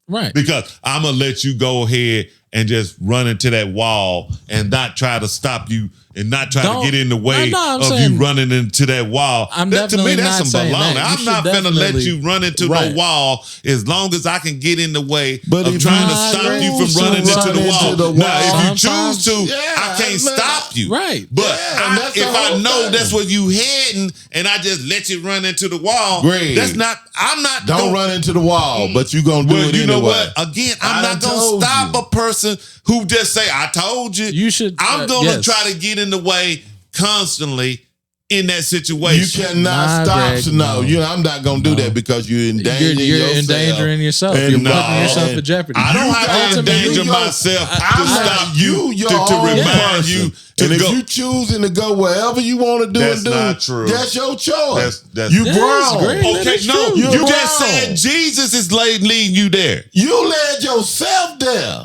[SPEAKER 1] Right.
[SPEAKER 2] Because I'm going to let you go ahead and just run into that wall and not try to stop you and not try to get in the way of you running into that wall. To me, that's some baloney. I'm not going to let you run into the wall as long as I can get in the way of trying to stop you from running into the wall. Now, if you choose to, I can't stop stop you.
[SPEAKER 1] Right.
[SPEAKER 2] But
[SPEAKER 3] Yeah,
[SPEAKER 2] if I know that's where you heading and I just let you run into the wall,
[SPEAKER 3] Greg,
[SPEAKER 2] I'm not
[SPEAKER 3] Don't run into the wall, but you gonna do it
[SPEAKER 2] you
[SPEAKER 3] anyway.
[SPEAKER 2] know what? Again, I'm not gonna stop a person who just say, I told you.
[SPEAKER 1] You should.
[SPEAKER 2] I'm gonna try to get in the way constantly in that situation.
[SPEAKER 3] You cannot stop.
[SPEAKER 1] Greg,
[SPEAKER 3] No, I'm not gonna do that because you're endangering
[SPEAKER 1] You're
[SPEAKER 3] yourself.
[SPEAKER 1] endangering yourself.
[SPEAKER 3] And
[SPEAKER 1] You're putting yourself in jeopardy.
[SPEAKER 2] I don't have to endanger myself to stop you, to remind you to
[SPEAKER 3] and
[SPEAKER 2] go.
[SPEAKER 3] if you choosing to go wherever you want to do
[SPEAKER 2] That's
[SPEAKER 3] and do,
[SPEAKER 2] not true.
[SPEAKER 3] that's your choice.
[SPEAKER 2] That's
[SPEAKER 3] you
[SPEAKER 1] That is
[SPEAKER 3] grown.
[SPEAKER 1] great. That
[SPEAKER 2] Okay,
[SPEAKER 1] is
[SPEAKER 2] no,
[SPEAKER 1] true.
[SPEAKER 2] you just
[SPEAKER 3] wrong.
[SPEAKER 2] said Jesus is leading you there.
[SPEAKER 3] You led yourself there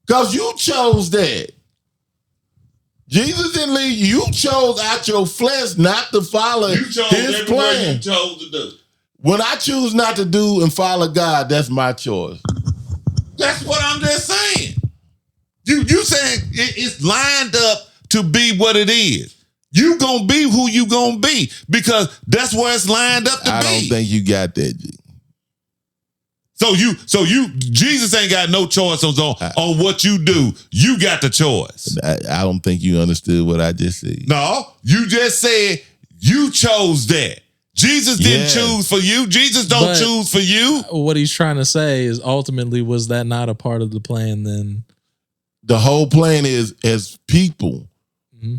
[SPEAKER 3] because you chose that. Jesus didn't lead you. You chose out your flesh not to follow his plan.
[SPEAKER 2] you chose to do.
[SPEAKER 3] When I choose not to do and follow God, that's my choice.
[SPEAKER 2] That's what I'm just saying. You saying it's lined up to be what it is. You gonna be who you gonna be because that's where it's lined up to be.
[SPEAKER 3] I don't think you got that, G.
[SPEAKER 2] So Jesus ain't got no choice on what you do. You got the choice.
[SPEAKER 3] I don't think you understood what I just said.
[SPEAKER 2] No, you just said you chose that. Jesus didn't choose for you. Jesus don't choose for you.
[SPEAKER 1] What he's trying to say is ultimately, was that not a part of the plan then?
[SPEAKER 3] The whole plan is, as people,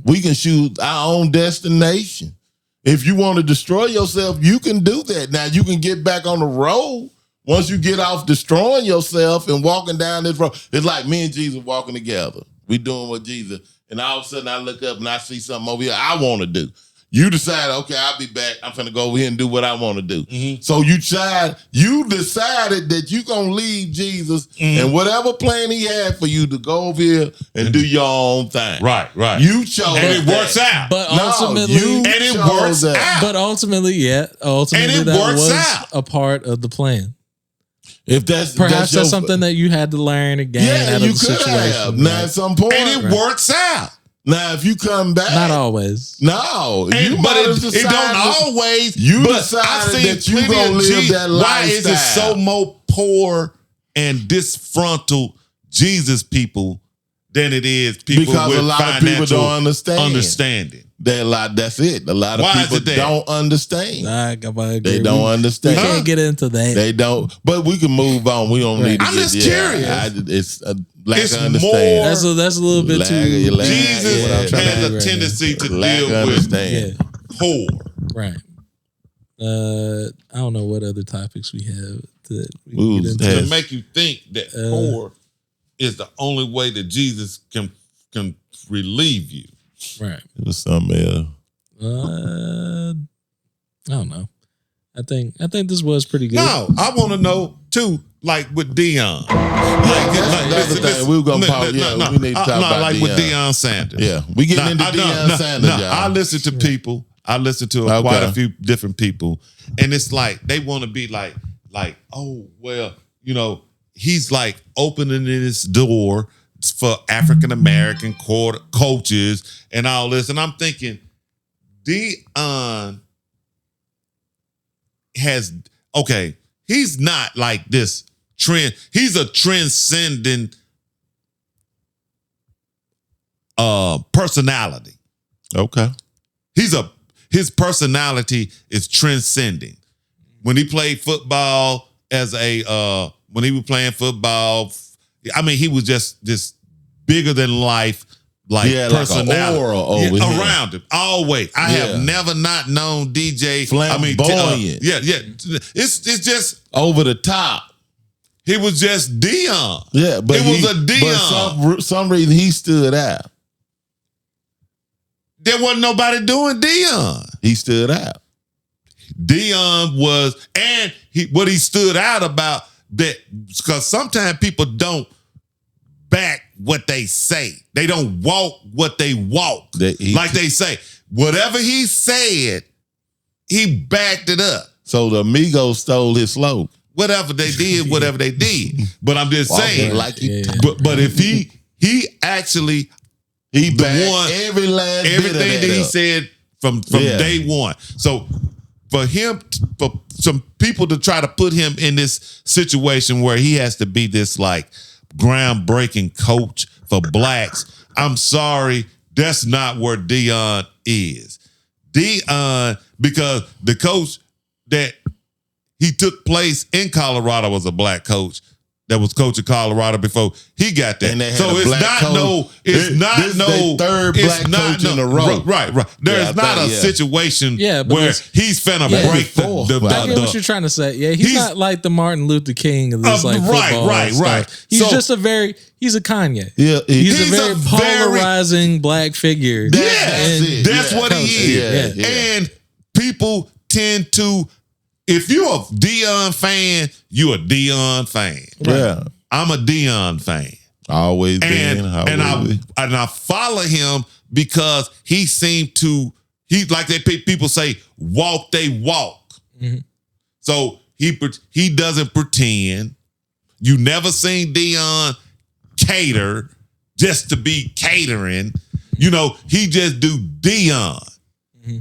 [SPEAKER 3] we can choose our own destination. If you want to destroy yourself, you can do that. Now, you can get back on the road. Once you get off destroying yourself and walking down this road, it's like me and Jesus walking together. We doing what Jesus, and all of a sudden I look up and I see something over here I want to do. You decide, okay, I'll be back. I'm finna go over here and do what I want to do. So you decided that you gonna leave Jesus and whatever plan he had for you to go over here and do your own thing.
[SPEAKER 2] Right.
[SPEAKER 3] You chose
[SPEAKER 2] And it works out.
[SPEAKER 1] But ultimately,
[SPEAKER 2] it works out.
[SPEAKER 1] But ultimately, that was a part of the plan.
[SPEAKER 3] If that's
[SPEAKER 1] Perhaps that's something that you had to learn again out of the situation.
[SPEAKER 3] Now at some point,
[SPEAKER 2] and it works out.
[SPEAKER 3] Now, if you come back,
[SPEAKER 1] not always.
[SPEAKER 3] No,
[SPEAKER 2] but it don't always.
[SPEAKER 3] You
[SPEAKER 2] but
[SPEAKER 3] decided that you gonna live that lifestyle.
[SPEAKER 2] Why is it so more poor and disgruntled Jesus people than it is people
[SPEAKER 3] because
[SPEAKER 2] with
[SPEAKER 3] a lot of people don't understanding. That's it. A lot of people don't understand. They don't understand.
[SPEAKER 1] We can't get into that.
[SPEAKER 3] They don't. But we can move on. We don't need to.
[SPEAKER 2] I'm just curious.
[SPEAKER 3] It's a lack of understanding.
[SPEAKER 1] That's a little bit too.
[SPEAKER 2] Jesus has a tendency to deal with poor.
[SPEAKER 1] Right. I don't know what other topics we have that we can get into.
[SPEAKER 2] To make you think that poor is the only way that Jesus can relieve you.
[SPEAKER 1] Right.
[SPEAKER 3] It was something else.
[SPEAKER 1] I don't know. I think this was pretty good.
[SPEAKER 2] No, I want to know too, like with Deion.
[SPEAKER 3] We were gonna pause. We need to talk about
[SPEAKER 2] like
[SPEAKER 3] Deion.
[SPEAKER 2] with Deion Sanders.
[SPEAKER 3] Yeah, we getting into Deion Sanders. Y'all.
[SPEAKER 2] I listen to people. I listen to quite a few different people, and it's like they want to be like, oh well, he's like opening his door for African American coaches and all this, and I'm thinking, Deion he's not like this trend. He's a transcendent personality.
[SPEAKER 3] Okay.
[SPEAKER 2] His personality is transcending. When he played football when he was playing football, I mean, he was just this bigger than life, personality
[SPEAKER 3] like an aura over
[SPEAKER 2] around him. Always. I have never not known DJ
[SPEAKER 3] flamboyant.
[SPEAKER 2] It's just
[SPEAKER 3] over the top.
[SPEAKER 2] He was just Deion.
[SPEAKER 3] Yeah, but
[SPEAKER 2] it was a Deion.
[SPEAKER 3] But some reason he stood out.
[SPEAKER 2] There wasn't nobody doing Deion.
[SPEAKER 3] He stood out.
[SPEAKER 2] Deion was, and what he stood out about that, because sometimes people don't back what they say. They don't walk what they walk. They say. Whatever he said, he backed it up.
[SPEAKER 3] So the Amigos stole his slogan.
[SPEAKER 2] Whatever they did. But I'm just saying, but if he actually
[SPEAKER 3] backed everything
[SPEAKER 2] that he said from day one. So for some people to try to put him in this situation where he has to be this like groundbreaking coach for blacks, I'm sorry, That's not where Deion is. Deion, because the coach that he took place in Colorado was a black coach that was coaching Colorado before he got there.
[SPEAKER 3] And they had
[SPEAKER 2] So
[SPEAKER 3] a
[SPEAKER 2] it's
[SPEAKER 3] black
[SPEAKER 2] not
[SPEAKER 3] coach.
[SPEAKER 2] no, it's
[SPEAKER 3] This
[SPEAKER 2] not
[SPEAKER 3] their
[SPEAKER 2] no
[SPEAKER 3] third
[SPEAKER 2] it's
[SPEAKER 3] black
[SPEAKER 2] not
[SPEAKER 3] coach
[SPEAKER 2] no,
[SPEAKER 3] in a row.
[SPEAKER 2] Right. There's
[SPEAKER 3] Yeah,
[SPEAKER 2] not a
[SPEAKER 3] yeah.
[SPEAKER 2] situation
[SPEAKER 1] Yeah, but
[SPEAKER 2] where
[SPEAKER 1] it's-
[SPEAKER 2] he's finna
[SPEAKER 1] Yeah,
[SPEAKER 2] break
[SPEAKER 3] before.
[SPEAKER 2] the
[SPEAKER 1] I get what you're trying to say. Yeah, he's not like the Martin Luther King of this like football stuff.
[SPEAKER 2] right.
[SPEAKER 1] He's
[SPEAKER 2] So-
[SPEAKER 1] just he's a Kanye.
[SPEAKER 3] Yeah,
[SPEAKER 1] He's a
[SPEAKER 2] He's
[SPEAKER 1] very
[SPEAKER 2] a very-
[SPEAKER 1] polarizing black figure.
[SPEAKER 3] That's it.
[SPEAKER 2] That's
[SPEAKER 3] Yeah.
[SPEAKER 2] what he is.
[SPEAKER 3] Yeah.
[SPEAKER 2] And people tend to, if you're a Deion fan, you're a Deion fan.
[SPEAKER 3] Yeah.
[SPEAKER 2] I'm a Deion fan.
[SPEAKER 3] Always been.
[SPEAKER 2] And I follow him because he seemed to, like people say, walk they walk.
[SPEAKER 1] Mm-hmm.
[SPEAKER 2] So he doesn't pretend. You never seen Deion cater just to be catering. You know, he just do Deion.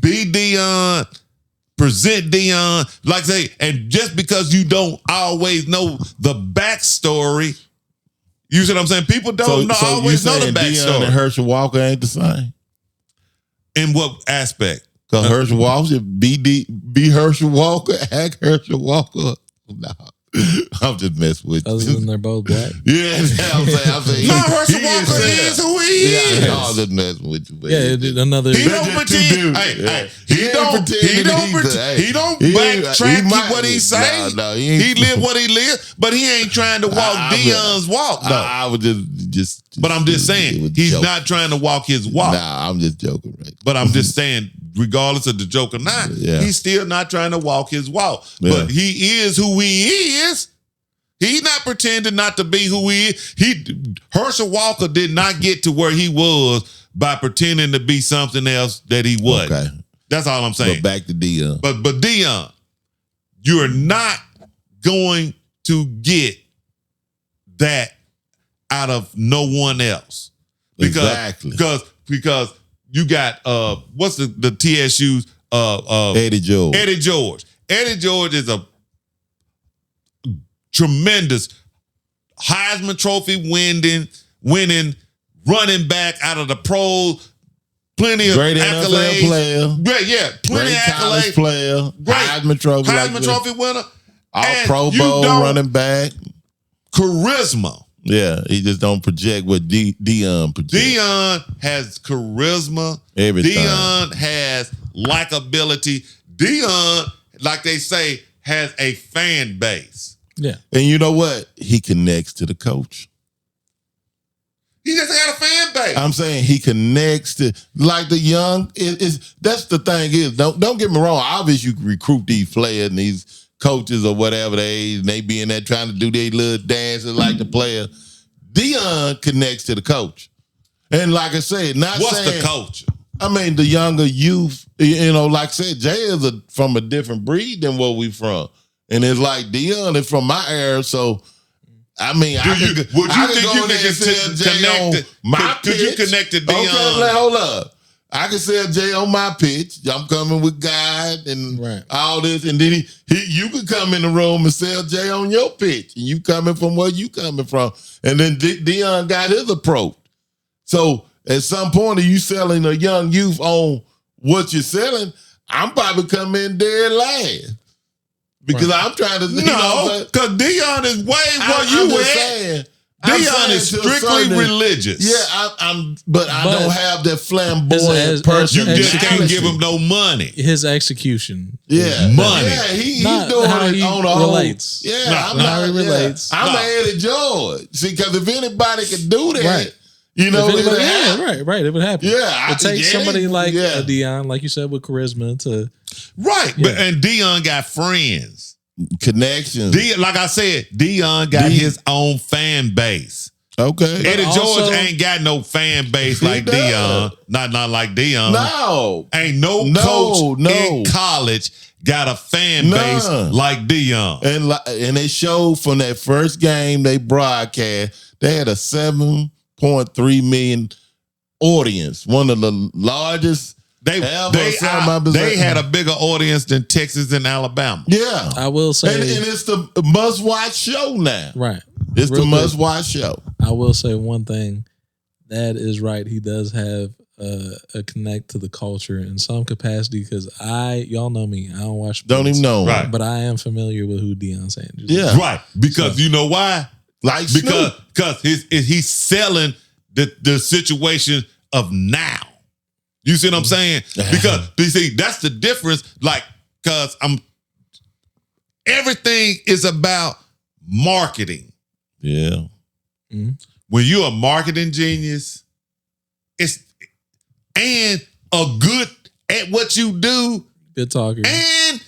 [SPEAKER 2] Be Deion, present Deion, like say, and just because you don't always know the backstory, you see what I'm saying? People don't always know the
[SPEAKER 3] Deion and
[SPEAKER 2] backstory.
[SPEAKER 3] Herschel Walker ain't the same.
[SPEAKER 2] In what aspect?
[SPEAKER 3] Because Herschel Walker be Herschel Walker, act Herschel Walker. No. I'm just messing with
[SPEAKER 1] Other
[SPEAKER 3] you.
[SPEAKER 1] than they're both black.
[SPEAKER 3] Yeah, I'm saying.
[SPEAKER 2] No, Herschel Walker is who he is.
[SPEAKER 3] Yeah, I'm just messing with you. Man.
[SPEAKER 1] Yeah, another.
[SPEAKER 2] He don't
[SPEAKER 3] just two
[SPEAKER 2] pretend.
[SPEAKER 3] dudes.
[SPEAKER 2] Hey,
[SPEAKER 3] He
[SPEAKER 2] he
[SPEAKER 3] ain't
[SPEAKER 2] don't. He
[SPEAKER 3] pretending
[SPEAKER 2] don't.
[SPEAKER 3] either.
[SPEAKER 2] Pretend,
[SPEAKER 3] Hey,
[SPEAKER 2] he don't
[SPEAKER 3] he ain't-
[SPEAKER 2] backtrack
[SPEAKER 3] he might-
[SPEAKER 2] what he say.
[SPEAKER 3] No, he
[SPEAKER 2] he
[SPEAKER 3] ain't-
[SPEAKER 2] live what he live, but he ain't trying to walk Deion's walk. Though.
[SPEAKER 3] I would just.
[SPEAKER 2] But I'm just
[SPEAKER 3] it
[SPEAKER 2] saying,
[SPEAKER 3] was
[SPEAKER 2] he's
[SPEAKER 3] joke.
[SPEAKER 2] not trying to walk his walk.
[SPEAKER 3] Nah, I'm just joking, right?
[SPEAKER 2] But I'm just saying, regardless of the joke or not,
[SPEAKER 3] Yeah.
[SPEAKER 2] he's still not trying to walk his walk.
[SPEAKER 3] Yeah.
[SPEAKER 2] But he is who he is. He's not pretending not to be who he is. Herschel Walker did not get to where he was by pretending to be something else that he wasn't.
[SPEAKER 3] Okay.
[SPEAKER 2] That's all I'm saying.
[SPEAKER 3] But back to Deion.
[SPEAKER 2] But Deion, you're not going to get that out of no one else.
[SPEAKER 3] Exactly.
[SPEAKER 2] Because you got what's the TSU's
[SPEAKER 3] Eddie George.
[SPEAKER 2] Eddie George. Eddie George is a tremendous Heisman Trophy winning running back out of the pros. Plenty of
[SPEAKER 3] Great NFL
[SPEAKER 2] accolades.
[SPEAKER 3] player.
[SPEAKER 2] Great, yeah, plenty
[SPEAKER 3] Great
[SPEAKER 2] of
[SPEAKER 3] college
[SPEAKER 2] accolades.
[SPEAKER 3] player.
[SPEAKER 2] Great.
[SPEAKER 3] Heisman Trophy.
[SPEAKER 2] Heisman Trophy winner.
[SPEAKER 3] All
[SPEAKER 2] And
[SPEAKER 3] Pro
[SPEAKER 2] you
[SPEAKER 3] Bowl
[SPEAKER 2] don't-
[SPEAKER 3] running back.
[SPEAKER 2] Charisma.
[SPEAKER 3] Yeah, he just don't project what Deion projects.
[SPEAKER 2] Deion has charisma.
[SPEAKER 3] Everything.
[SPEAKER 2] Deion has likability. Deion, like they say, has a fan base.
[SPEAKER 1] Yeah.
[SPEAKER 3] And you know what? He connects to the coach.
[SPEAKER 2] He just got a fan base.
[SPEAKER 3] I'm saying he connects to like the young. That's the thing is don't get me wrong. Obviously, you can recruit these players and these coaches or whatever and they be in there trying to do their little dances like the player. Deion connects to the coach, and like I said,
[SPEAKER 2] What's
[SPEAKER 3] saying,
[SPEAKER 2] the culture?
[SPEAKER 3] I mean, the younger youth. You know, like I said, Jay is from a different breed than where we from, and it's like Deion is from my era, so. I mean,
[SPEAKER 2] Would you think you can connect
[SPEAKER 3] my
[SPEAKER 2] could you
[SPEAKER 3] pitch.
[SPEAKER 2] connect to
[SPEAKER 3] Okay,
[SPEAKER 2] Deion?
[SPEAKER 3] hold up. I can sell Jay on my pitch. I'm coming with God and
[SPEAKER 1] Right.
[SPEAKER 3] all this, and then you can come in the room and sell Jay on your pitch, and you coming from where you coming from, and then Deion got his approach. So at some point, if you selling a young youth on what you're selling, I'm probably coming in dead last. Because I'm trying to,
[SPEAKER 2] No, because Deion is way where
[SPEAKER 3] I'm
[SPEAKER 2] you
[SPEAKER 3] just
[SPEAKER 2] at.
[SPEAKER 3] saying,
[SPEAKER 2] Deion is
[SPEAKER 3] to a
[SPEAKER 2] strictly
[SPEAKER 3] certain-
[SPEAKER 2] religious.
[SPEAKER 3] Yeah, but I don't have that flamboyant
[SPEAKER 1] as-
[SPEAKER 3] person.
[SPEAKER 2] You just can't
[SPEAKER 3] mentality.
[SPEAKER 2] give him no money.
[SPEAKER 1] His execution.
[SPEAKER 3] Yeah,
[SPEAKER 2] money.
[SPEAKER 3] Yeah, he's
[SPEAKER 1] Not
[SPEAKER 3] doing
[SPEAKER 1] how
[SPEAKER 3] it
[SPEAKER 1] he
[SPEAKER 3] on the
[SPEAKER 1] relates.
[SPEAKER 3] whole. Yeah,
[SPEAKER 2] Not
[SPEAKER 3] I'm
[SPEAKER 1] how he
[SPEAKER 3] not,
[SPEAKER 1] relates.
[SPEAKER 3] I'm
[SPEAKER 2] No.
[SPEAKER 3] Eddie George. See, because if anybody could do that,
[SPEAKER 1] Right.
[SPEAKER 3] you know,
[SPEAKER 1] If
[SPEAKER 3] it'd
[SPEAKER 1] anybody-
[SPEAKER 3] happen.
[SPEAKER 1] right. It would happen.
[SPEAKER 3] Yeah,
[SPEAKER 1] It takes
[SPEAKER 3] yeah,
[SPEAKER 1] somebody like
[SPEAKER 3] yeah.
[SPEAKER 1] a Deion, like you said, with charisma to.
[SPEAKER 2] Right.
[SPEAKER 1] Yeah.
[SPEAKER 2] But and Deion got friends.
[SPEAKER 3] Connections.
[SPEAKER 2] Like I said, Deion got his own fan base.
[SPEAKER 3] Okay.
[SPEAKER 2] Eddie
[SPEAKER 1] also-
[SPEAKER 2] George ain't got no fan base
[SPEAKER 3] He
[SPEAKER 2] like
[SPEAKER 3] does.
[SPEAKER 2] Deion. Not like Deion.
[SPEAKER 3] No.
[SPEAKER 2] Ain't no coach in college got a fan base
[SPEAKER 3] None.
[SPEAKER 2] like Deion.
[SPEAKER 3] And they showed from that first game they broadcast, they had a 7.3 million audience, one of the largest.
[SPEAKER 2] They had a bigger audience than Texas and Alabama.
[SPEAKER 3] Yeah.
[SPEAKER 1] I will say,
[SPEAKER 3] And it's the must-watch show now.
[SPEAKER 1] right.
[SPEAKER 3] It's
[SPEAKER 1] Real
[SPEAKER 3] the
[SPEAKER 1] quick.
[SPEAKER 3] must-watch show.
[SPEAKER 1] I will say one thing. That is right. He does have a connect to the culture in some capacity because y'all know me, I don't watch sports,
[SPEAKER 3] Don't even know.
[SPEAKER 2] Right.
[SPEAKER 1] but I am familiar with who Deion Sanders is.
[SPEAKER 3] Yeah.
[SPEAKER 2] Right. Because you know why?
[SPEAKER 3] Like
[SPEAKER 2] Because he's selling the situation of now. You see what I'm saying? Because you see, that's the difference. Like, because everything is about marketing.
[SPEAKER 3] Yeah.
[SPEAKER 2] When you're a marketing genius, and a good at what you do,
[SPEAKER 1] Good talker.
[SPEAKER 2] and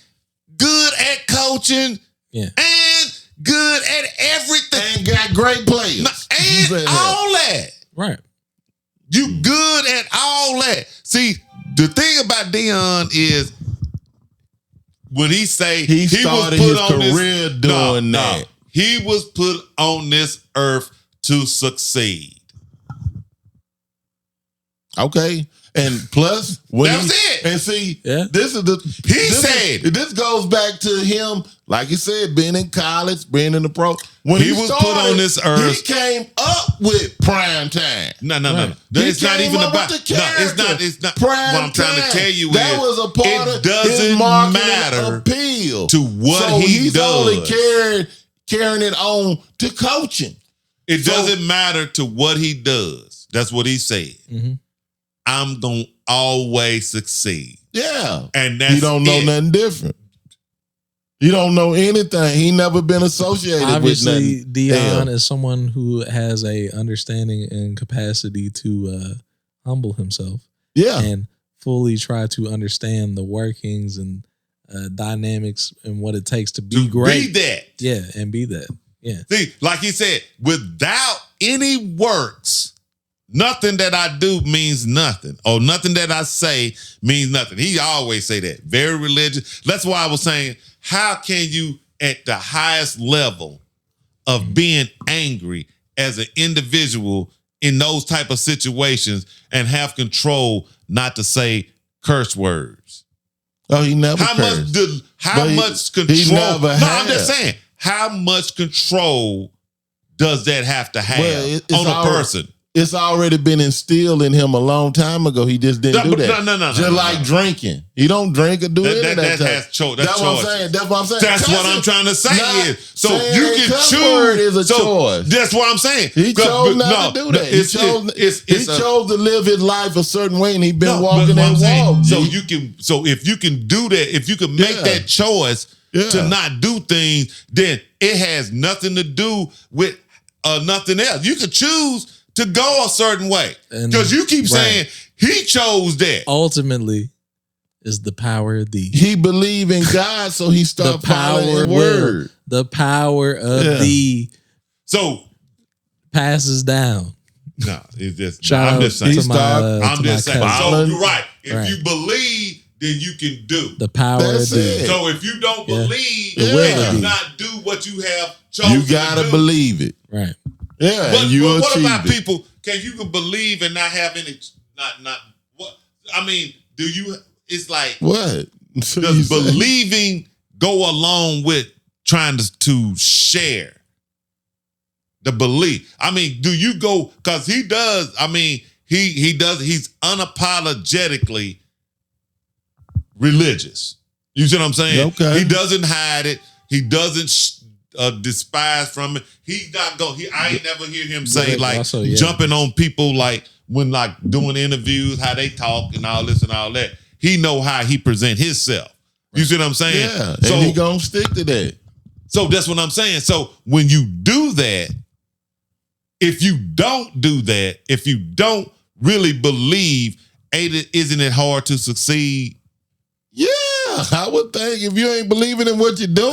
[SPEAKER 2] good at coaching,
[SPEAKER 1] Yeah.
[SPEAKER 2] and good at everything,
[SPEAKER 3] And got great players.
[SPEAKER 2] and all that.
[SPEAKER 1] Right.
[SPEAKER 2] You good at all that. See, the thing about Deion is when he say
[SPEAKER 3] He started his career doing
[SPEAKER 2] no,
[SPEAKER 3] that.
[SPEAKER 2] he was put on this earth to succeed.
[SPEAKER 3] Okay. And plus, when
[SPEAKER 2] That was it.
[SPEAKER 3] And see,
[SPEAKER 1] Yeah.
[SPEAKER 3] this is this goes back to him, like you said, being in college, being in the pro. When
[SPEAKER 2] He was put on this earth.
[SPEAKER 3] he came up with prime time.
[SPEAKER 2] No.
[SPEAKER 1] Right.
[SPEAKER 2] It's not
[SPEAKER 3] He
[SPEAKER 2] even
[SPEAKER 3] came up
[SPEAKER 2] about.
[SPEAKER 3] with the
[SPEAKER 2] No, it's not.
[SPEAKER 3] character.
[SPEAKER 2] It's not.
[SPEAKER 3] Prime
[SPEAKER 2] What I'm trying
[SPEAKER 3] time.
[SPEAKER 2] to tell you
[SPEAKER 3] that
[SPEAKER 2] is
[SPEAKER 3] was a part
[SPEAKER 2] it
[SPEAKER 3] of
[SPEAKER 2] doesn't
[SPEAKER 3] his marketing
[SPEAKER 2] matter
[SPEAKER 3] appeal
[SPEAKER 2] to what
[SPEAKER 3] so
[SPEAKER 2] he
[SPEAKER 3] he's
[SPEAKER 2] does.
[SPEAKER 3] only carrying it on to coaching.
[SPEAKER 2] It doesn't matter to what he does. That's what he said.
[SPEAKER 1] Mhm.
[SPEAKER 2] I'm gonna always succeed,
[SPEAKER 3] Yeah,
[SPEAKER 2] and that's
[SPEAKER 3] he don't know
[SPEAKER 2] it.
[SPEAKER 3] nothing different. He don't know anything. He never been associated
[SPEAKER 1] Obviously,
[SPEAKER 3] with nothing.
[SPEAKER 1] Deion is someone who has a understanding and capacity to humble himself
[SPEAKER 3] Yeah,
[SPEAKER 1] and fully try to understand the workings and dynamics and what it takes to be
[SPEAKER 2] to
[SPEAKER 1] great.
[SPEAKER 2] be that.
[SPEAKER 1] Yeah, and be that. Yeah.
[SPEAKER 2] See, like he said, without any works, nothing that I do means nothing, or nothing that I say means nothing. He always say that. Very religious. That's why I was saying, how can you, at the highest level of being angry as an individual in those type of situations and have control not to say curse words?
[SPEAKER 3] Oh, he never
[SPEAKER 2] How
[SPEAKER 3] cursed.
[SPEAKER 2] much control?
[SPEAKER 3] he never
[SPEAKER 2] No,
[SPEAKER 3] had.
[SPEAKER 2] I'm just saying, how much control does that have to have
[SPEAKER 3] Well, it's
[SPEAKER 2] on a
[SPEAKER 3] already-
[SPEAKER 2] person?
[SPEAKER 3] It's already been instilled in him a long time ago. He just didn't do that.
[SPEAKER 2] No.
[SPEAKER 3] Just like drinking. He don't drink or do any of that.
[SPEAKER 2] That has choice.
[SPEAKER 3] That's what I'm saying. That's what I'm saying.
[SPEAKER 2] That's what
[SPEAKER 3] Cussing,
[SPEAKER 2] I'm trying to say
[SPEAKER 3] not
[SPEAKER 2] is, so
[SPEAKER 3] saying
[SPEAKER 2] you
[SPEAKER 3] a
[SPEAKER 2] can
[SPEAKER 3] cuss
[SPEAKER 2] choose.
[SPEAKER 3] word is a choice.
[SPEAKER 2] That's what I'm saying.
[SPEAKER 3] He chose not to do that. He
[SPEAKER 2] It's
[SPEAKER 3] chose to live his life a certain way, and he's been
[SPEAKER 2] no,
[SPEAKER 3] walking
[SPEAKER 2] but what I'm
[SPEAKER 3] that
[SPEAKER 2] saying,
[SPEAKER 3] walk.
[SPEAKER 2] So
[SPEAKER 3] G.
[SPEAKER 2] if you can do that, if you can make
[SPEAKER 3] Yeah.
[SPEAKER 2] that choice
[SPEAKER 3] Yeah.
[SPEAKER 2] to not do things, then it has nothing to do with nothing else. You could choose to go a certain way
[SPEAKER 1] And-
[SPEAKER 2] because you keep
[SPEAKER 1] right.
[SPEAKER 2] saying he chose that.
[SPEAKER 1] Ultimately, is the power of the
[SPEAKER 3] He believed in God, so he started following his word.
[SPEAKER 1] The power of
[SPEAKER 3] Yeah.
[SPEAKER 1] the
[SPEAKER 2] So
[SPEAKER 1] passes down.
[SPEAKER 2] no, it's just
[SPEAKER 1] Shout
[SPEAKER 2] I'm
[SPEAKER 1] out
[SPEAKER 2] just saying.
[SPEAKER 1] to my,
[SPEAKER 2] I'm
[SPEAKER 1] to
[SPEAKER 2] just
[SPEAKER 1] my
[SPEAKER 2] saying.
[SPEAKER 1] cousin.
[SPEAKER 2] So you're right. If
[SPEAKER 1] Right.
[SPEAKER 2] you believe, then you can do.
[SPEAKER 1] The power
[SPEAKER 3] That's
[SPEAKER 1] of the
[SPEAKER 3] it.
[SPEAKER 2] So if you don't
[SPEAKER 1] Yeah.
[SPEAKER 2] believe,
[SPEAKER 1] The
[SPEAKER 3] will
[SPEAKER 2] and
[SPEAKER 3] to
[SPEAKER 2] you
[SPEAKER 1] be.
[SPEAKER 2] not do what you have chosen
[SPEAKER 3] You gotta
[SPEAKER 2] to do.
[SPEAKER 3] believe it.
[SPEAKER 1] right.
[SPEAKER 3] Yeah,
[SPEAKER 2] But
[SPEAKER 3] and you
[SPEAKER 2] what
[SPEAKER 3] achieve
[SPEAKER 2] about
[SPEAKER 3] it.
[SPEAKER 2] people? You can believe and not have any not what I mean, do you it's like
[SPEAKER 3] What? So you
[SPEAKER 2] does
[SPEAKER 3] say-
[SPEAKER 2] believing go along with trying to share the belief? I mean, do you go because he does, I mean, he does, he's unapologetically religious. You see what I'm saying?
[SPEAKER 3] Okay.
[SPEAKER 2] He doesn't hide it. He doesn't despise from it. He's not go. I ain't never hear him say
[SPEAKER 1] But
[SPEAKER 2] like
[SPEAKER 1] also, yeah.
[SPEAKER 2] jumping on people like when like doing interviews, how they talk and all this and all that. He know how he present himself. You see what I'm saying?
[SPEAKER 3] Yeah,
[SPEAKER 2] So
[SPEAKER 3] and he gonna stick to that.
[SPEAKER 2] so that's what I'm saying. So when you do that, if you don't do that, if you don't really believe, isn't it hard to succeed?
[SPEAKER 3] Yeah, I would think if you ain't believing in what you're doing,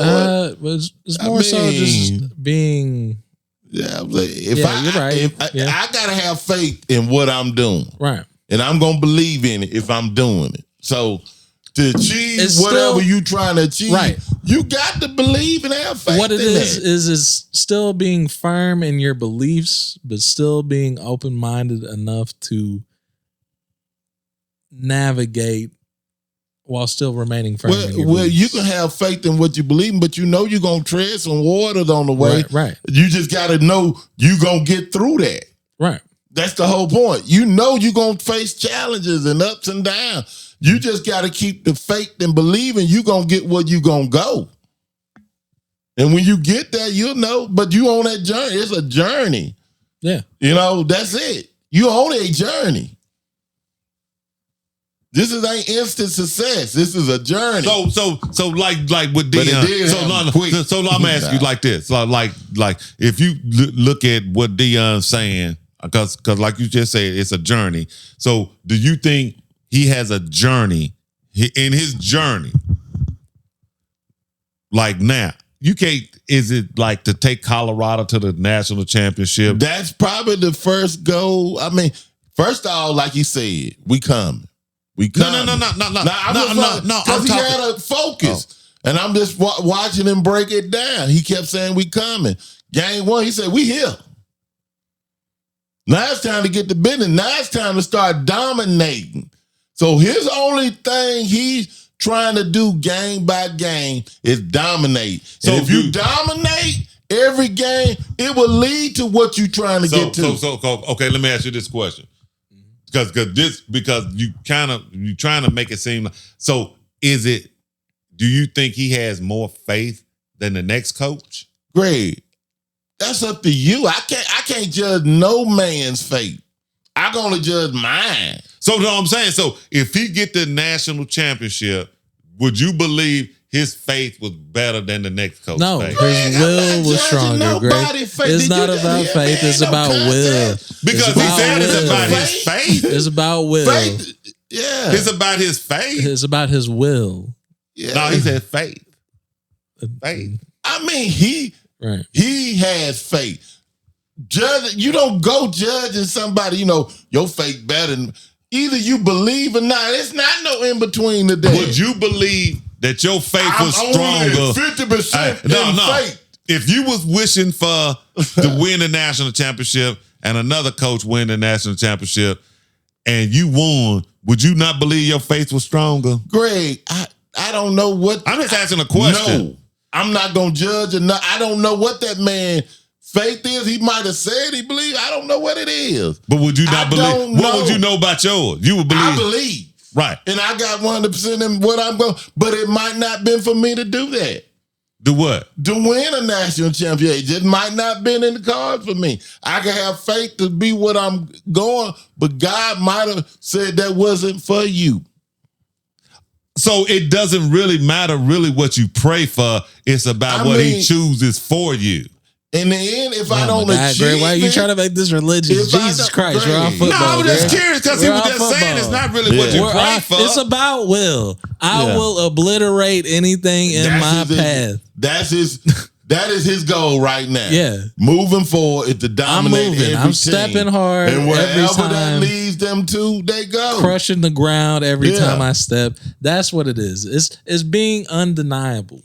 [SPEAKER 1] But it's
[SPEAKER 3] I
[SPEAKER 1] more so
[SPEAKER 3] mean-
[SPEAKER 1] just being
[SPEAKER 3] yeah, I'm like, if
[SPEAKER 1] Yeah, you're right. Yeah.
[SPEAKER 3] I gotta have faith in what I'm doing,
[SPEAKER 1] right.
[SPEAKER 3] and I'm gonna believe in it if I'm doing it. So to achieve
[SPEAKER 1] It's
[SPEAKER 3] whatever
[SPEAKER 1] still-
[SPEAKER 3] you trying to achieve,
[SPEAKER 1] Right.
[SPEAKER 3] you got to believe and have faith.
[SPEAKER 1] What it
[SPEAKER 3] in
[SPEAKER 1] is still being firm in your beliefs, but still being open minded enough to navigate while still remaining firm. in your
[SPEAKER 3] Well, you
[SPEAKER 1] beliefs.
[SPEAKER 3] can have faith in what you believe in, but you know you're gonna tread some waters on the way.
[SPEAKER 1] right,
[SPEAKER 3] You just gotta know you gonna get through that.
[SPEAKER 1] right.
[SPEAKER 3] That's the whole point. You know you're going to face challenges and ups and downs. You just got to keep the faith and believing you're going to get where you're going to go. And when you get there, you'll know. But you on that journey. It's a journey.
[SPEAKER 1] Yeah.
[SPEAKER 3] You know, that's it. You on a journey. This is ain't instant success. This is a journey.
[SPEAKER 2] So like with Deion. So I'm gonna ask you like this. Like if you look at what Deion's saying, because like you just said, it's a journey. So do you think he has a journey in his journey? Like now, you can't. Is it like to take Colorado to the national championship?
[SPEAKER 3] That's probably the first goal. I mean, first of all, like you said, we coming. No. Because he had a focus. And I'm just watching him break it down. He kept saying, we coming. Game one, he said, we here. Now it's time to get the business. Now it's time to start dominating. So his only thing he's trying to do game by game is dominate. So if you dominate every game, it will lead to what you're trying to get to.
[SPEAKER 2] Okay, let me ask you this question. Because you trying to make it seem like, so do you think he has more faith than the next coach?
[SPEAKER 3] Greg, that's up to you. I can't judge no man's faith. I can only judge mine.
[SPEAKER 2] So you know what I'm saying? So if he get the national championship, would you believe his faith was better than the next coach?
[SPEAKER 1] No,
[SPEAKER 2] faith?
[SPEAKER 1] his will was stronger, Greg. It's not about faith. It's about will.
[SPEAKER 2] Because he said it's about his faith.
[SPEAKER 1] It's about will.
[SPEAKER 3] Faith, yeah.
[SPEAKER 2] It's about his faith.
[SPEAKER 1] It's about his will.
[SPEAKER 3] Yeah.
[SPEAKER 2] No, he said faith. Faith.
[SPEAKER 3] I mean, he has faith. You don't go judging somebody, your faith better than either you believe or not. It's not no in between the day.
[SPEAKER 2] Would you believe that your faith was stronger?
[SPEAKER 3] 50% faith.
[SPEAKER 2] If you was wishing to win the national championship and another coach win the national championship and you won, would you not believe your faith was stronger?
[SPEAKER 3] Greg, I don't know what.
[SPEAKER 2] I'm just asking a question.
[SPEAKER 3] No, I'm not going to judge or not. I don't know what that man faith is. He might have said he believed. I don't know what it is.
[SPEAKER 2] But would you not believe? What would you know about yours? You would believe.
[SPEAKER 3] I believe.
[SPEAKER 2] Right.
[SPEAKER 3] And I got 100% in what I'm going, but it might not been for me to do that.
[SPEAKER 2] Do what?
[SPEAKER 3] To win a national championship. It just might not been in the cards for me. I can have faith to be what I'm going, but God might have said that wasn't for you.
[SPEAKER 2] So it doesn't really matter what you pray for. It's about what he chooses for you.
[SPEAKER 3] In the end, if I don't achieve
[SPEAKER 1] Greg, why are you trying to make this religious? Jesus Christ, we're on football.
[SPEAKER 2] No, I'm just curious because he was just saying it's not really what you pray for.
[SPEAKER 1] It's about will. I will obliterate anything in my path.
[SPEAKER 3] That is his goal right now.
[SPEAKER 1] Yeah.
[SPEAKER 3] Moving forward is to dominate every team.
[SPEAKER 1] I'm stepping hard
[SPEAKER 3] and wherever
[SPEAKER 1] every time.
[SPEAKER 3] That leads them to, they go.
[SPEAKER 1] Crushing the ground every time I step. That's what it is. It's being undeniable.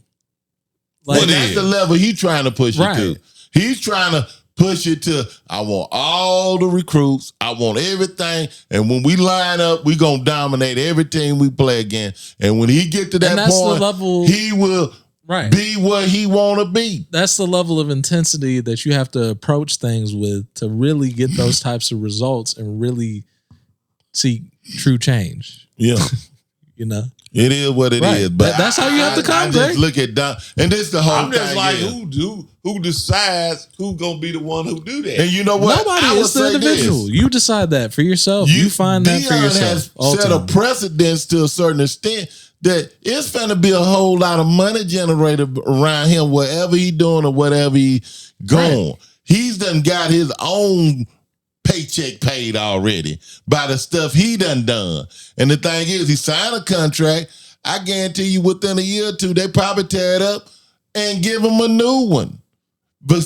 [SPEAKER 3] Like, that's the level he's trying to push you to. He's trying to push it to, I want all the recruits. I want everything. And when we line up, we're going to dominate every team we play against. And when he get to that point, level, he will be what he want to be.
[SPEAKER 1] That's the level of intensity that you have to approach things with to really get those types of results and really see true change.
[SPEAKER 3] Yeah. It is what it is. But
[SPEAKER 1] that's how you have to come,
[SPEAKER 3] Greg. Look at and this the whole thing.
[SPEAKER 2] I'm just like, who decides who's gonna be the one who do that?
[SPEAKER 3] And you know what?
[SPEAKER 1] Nobody is the individual. You decide that for yourself. You find that for yourself.
[SPEAKER 3] Has set a precedence to a certain extent that it's gonna be a whole lot of money generated around him, wherever he doing or whatever he going. Right. He's done got his own paycheck paid already by the stuff he done. And the thing is, he signed a contract. I guarantee you within a year or two, they probably tear it up and give him a new one. But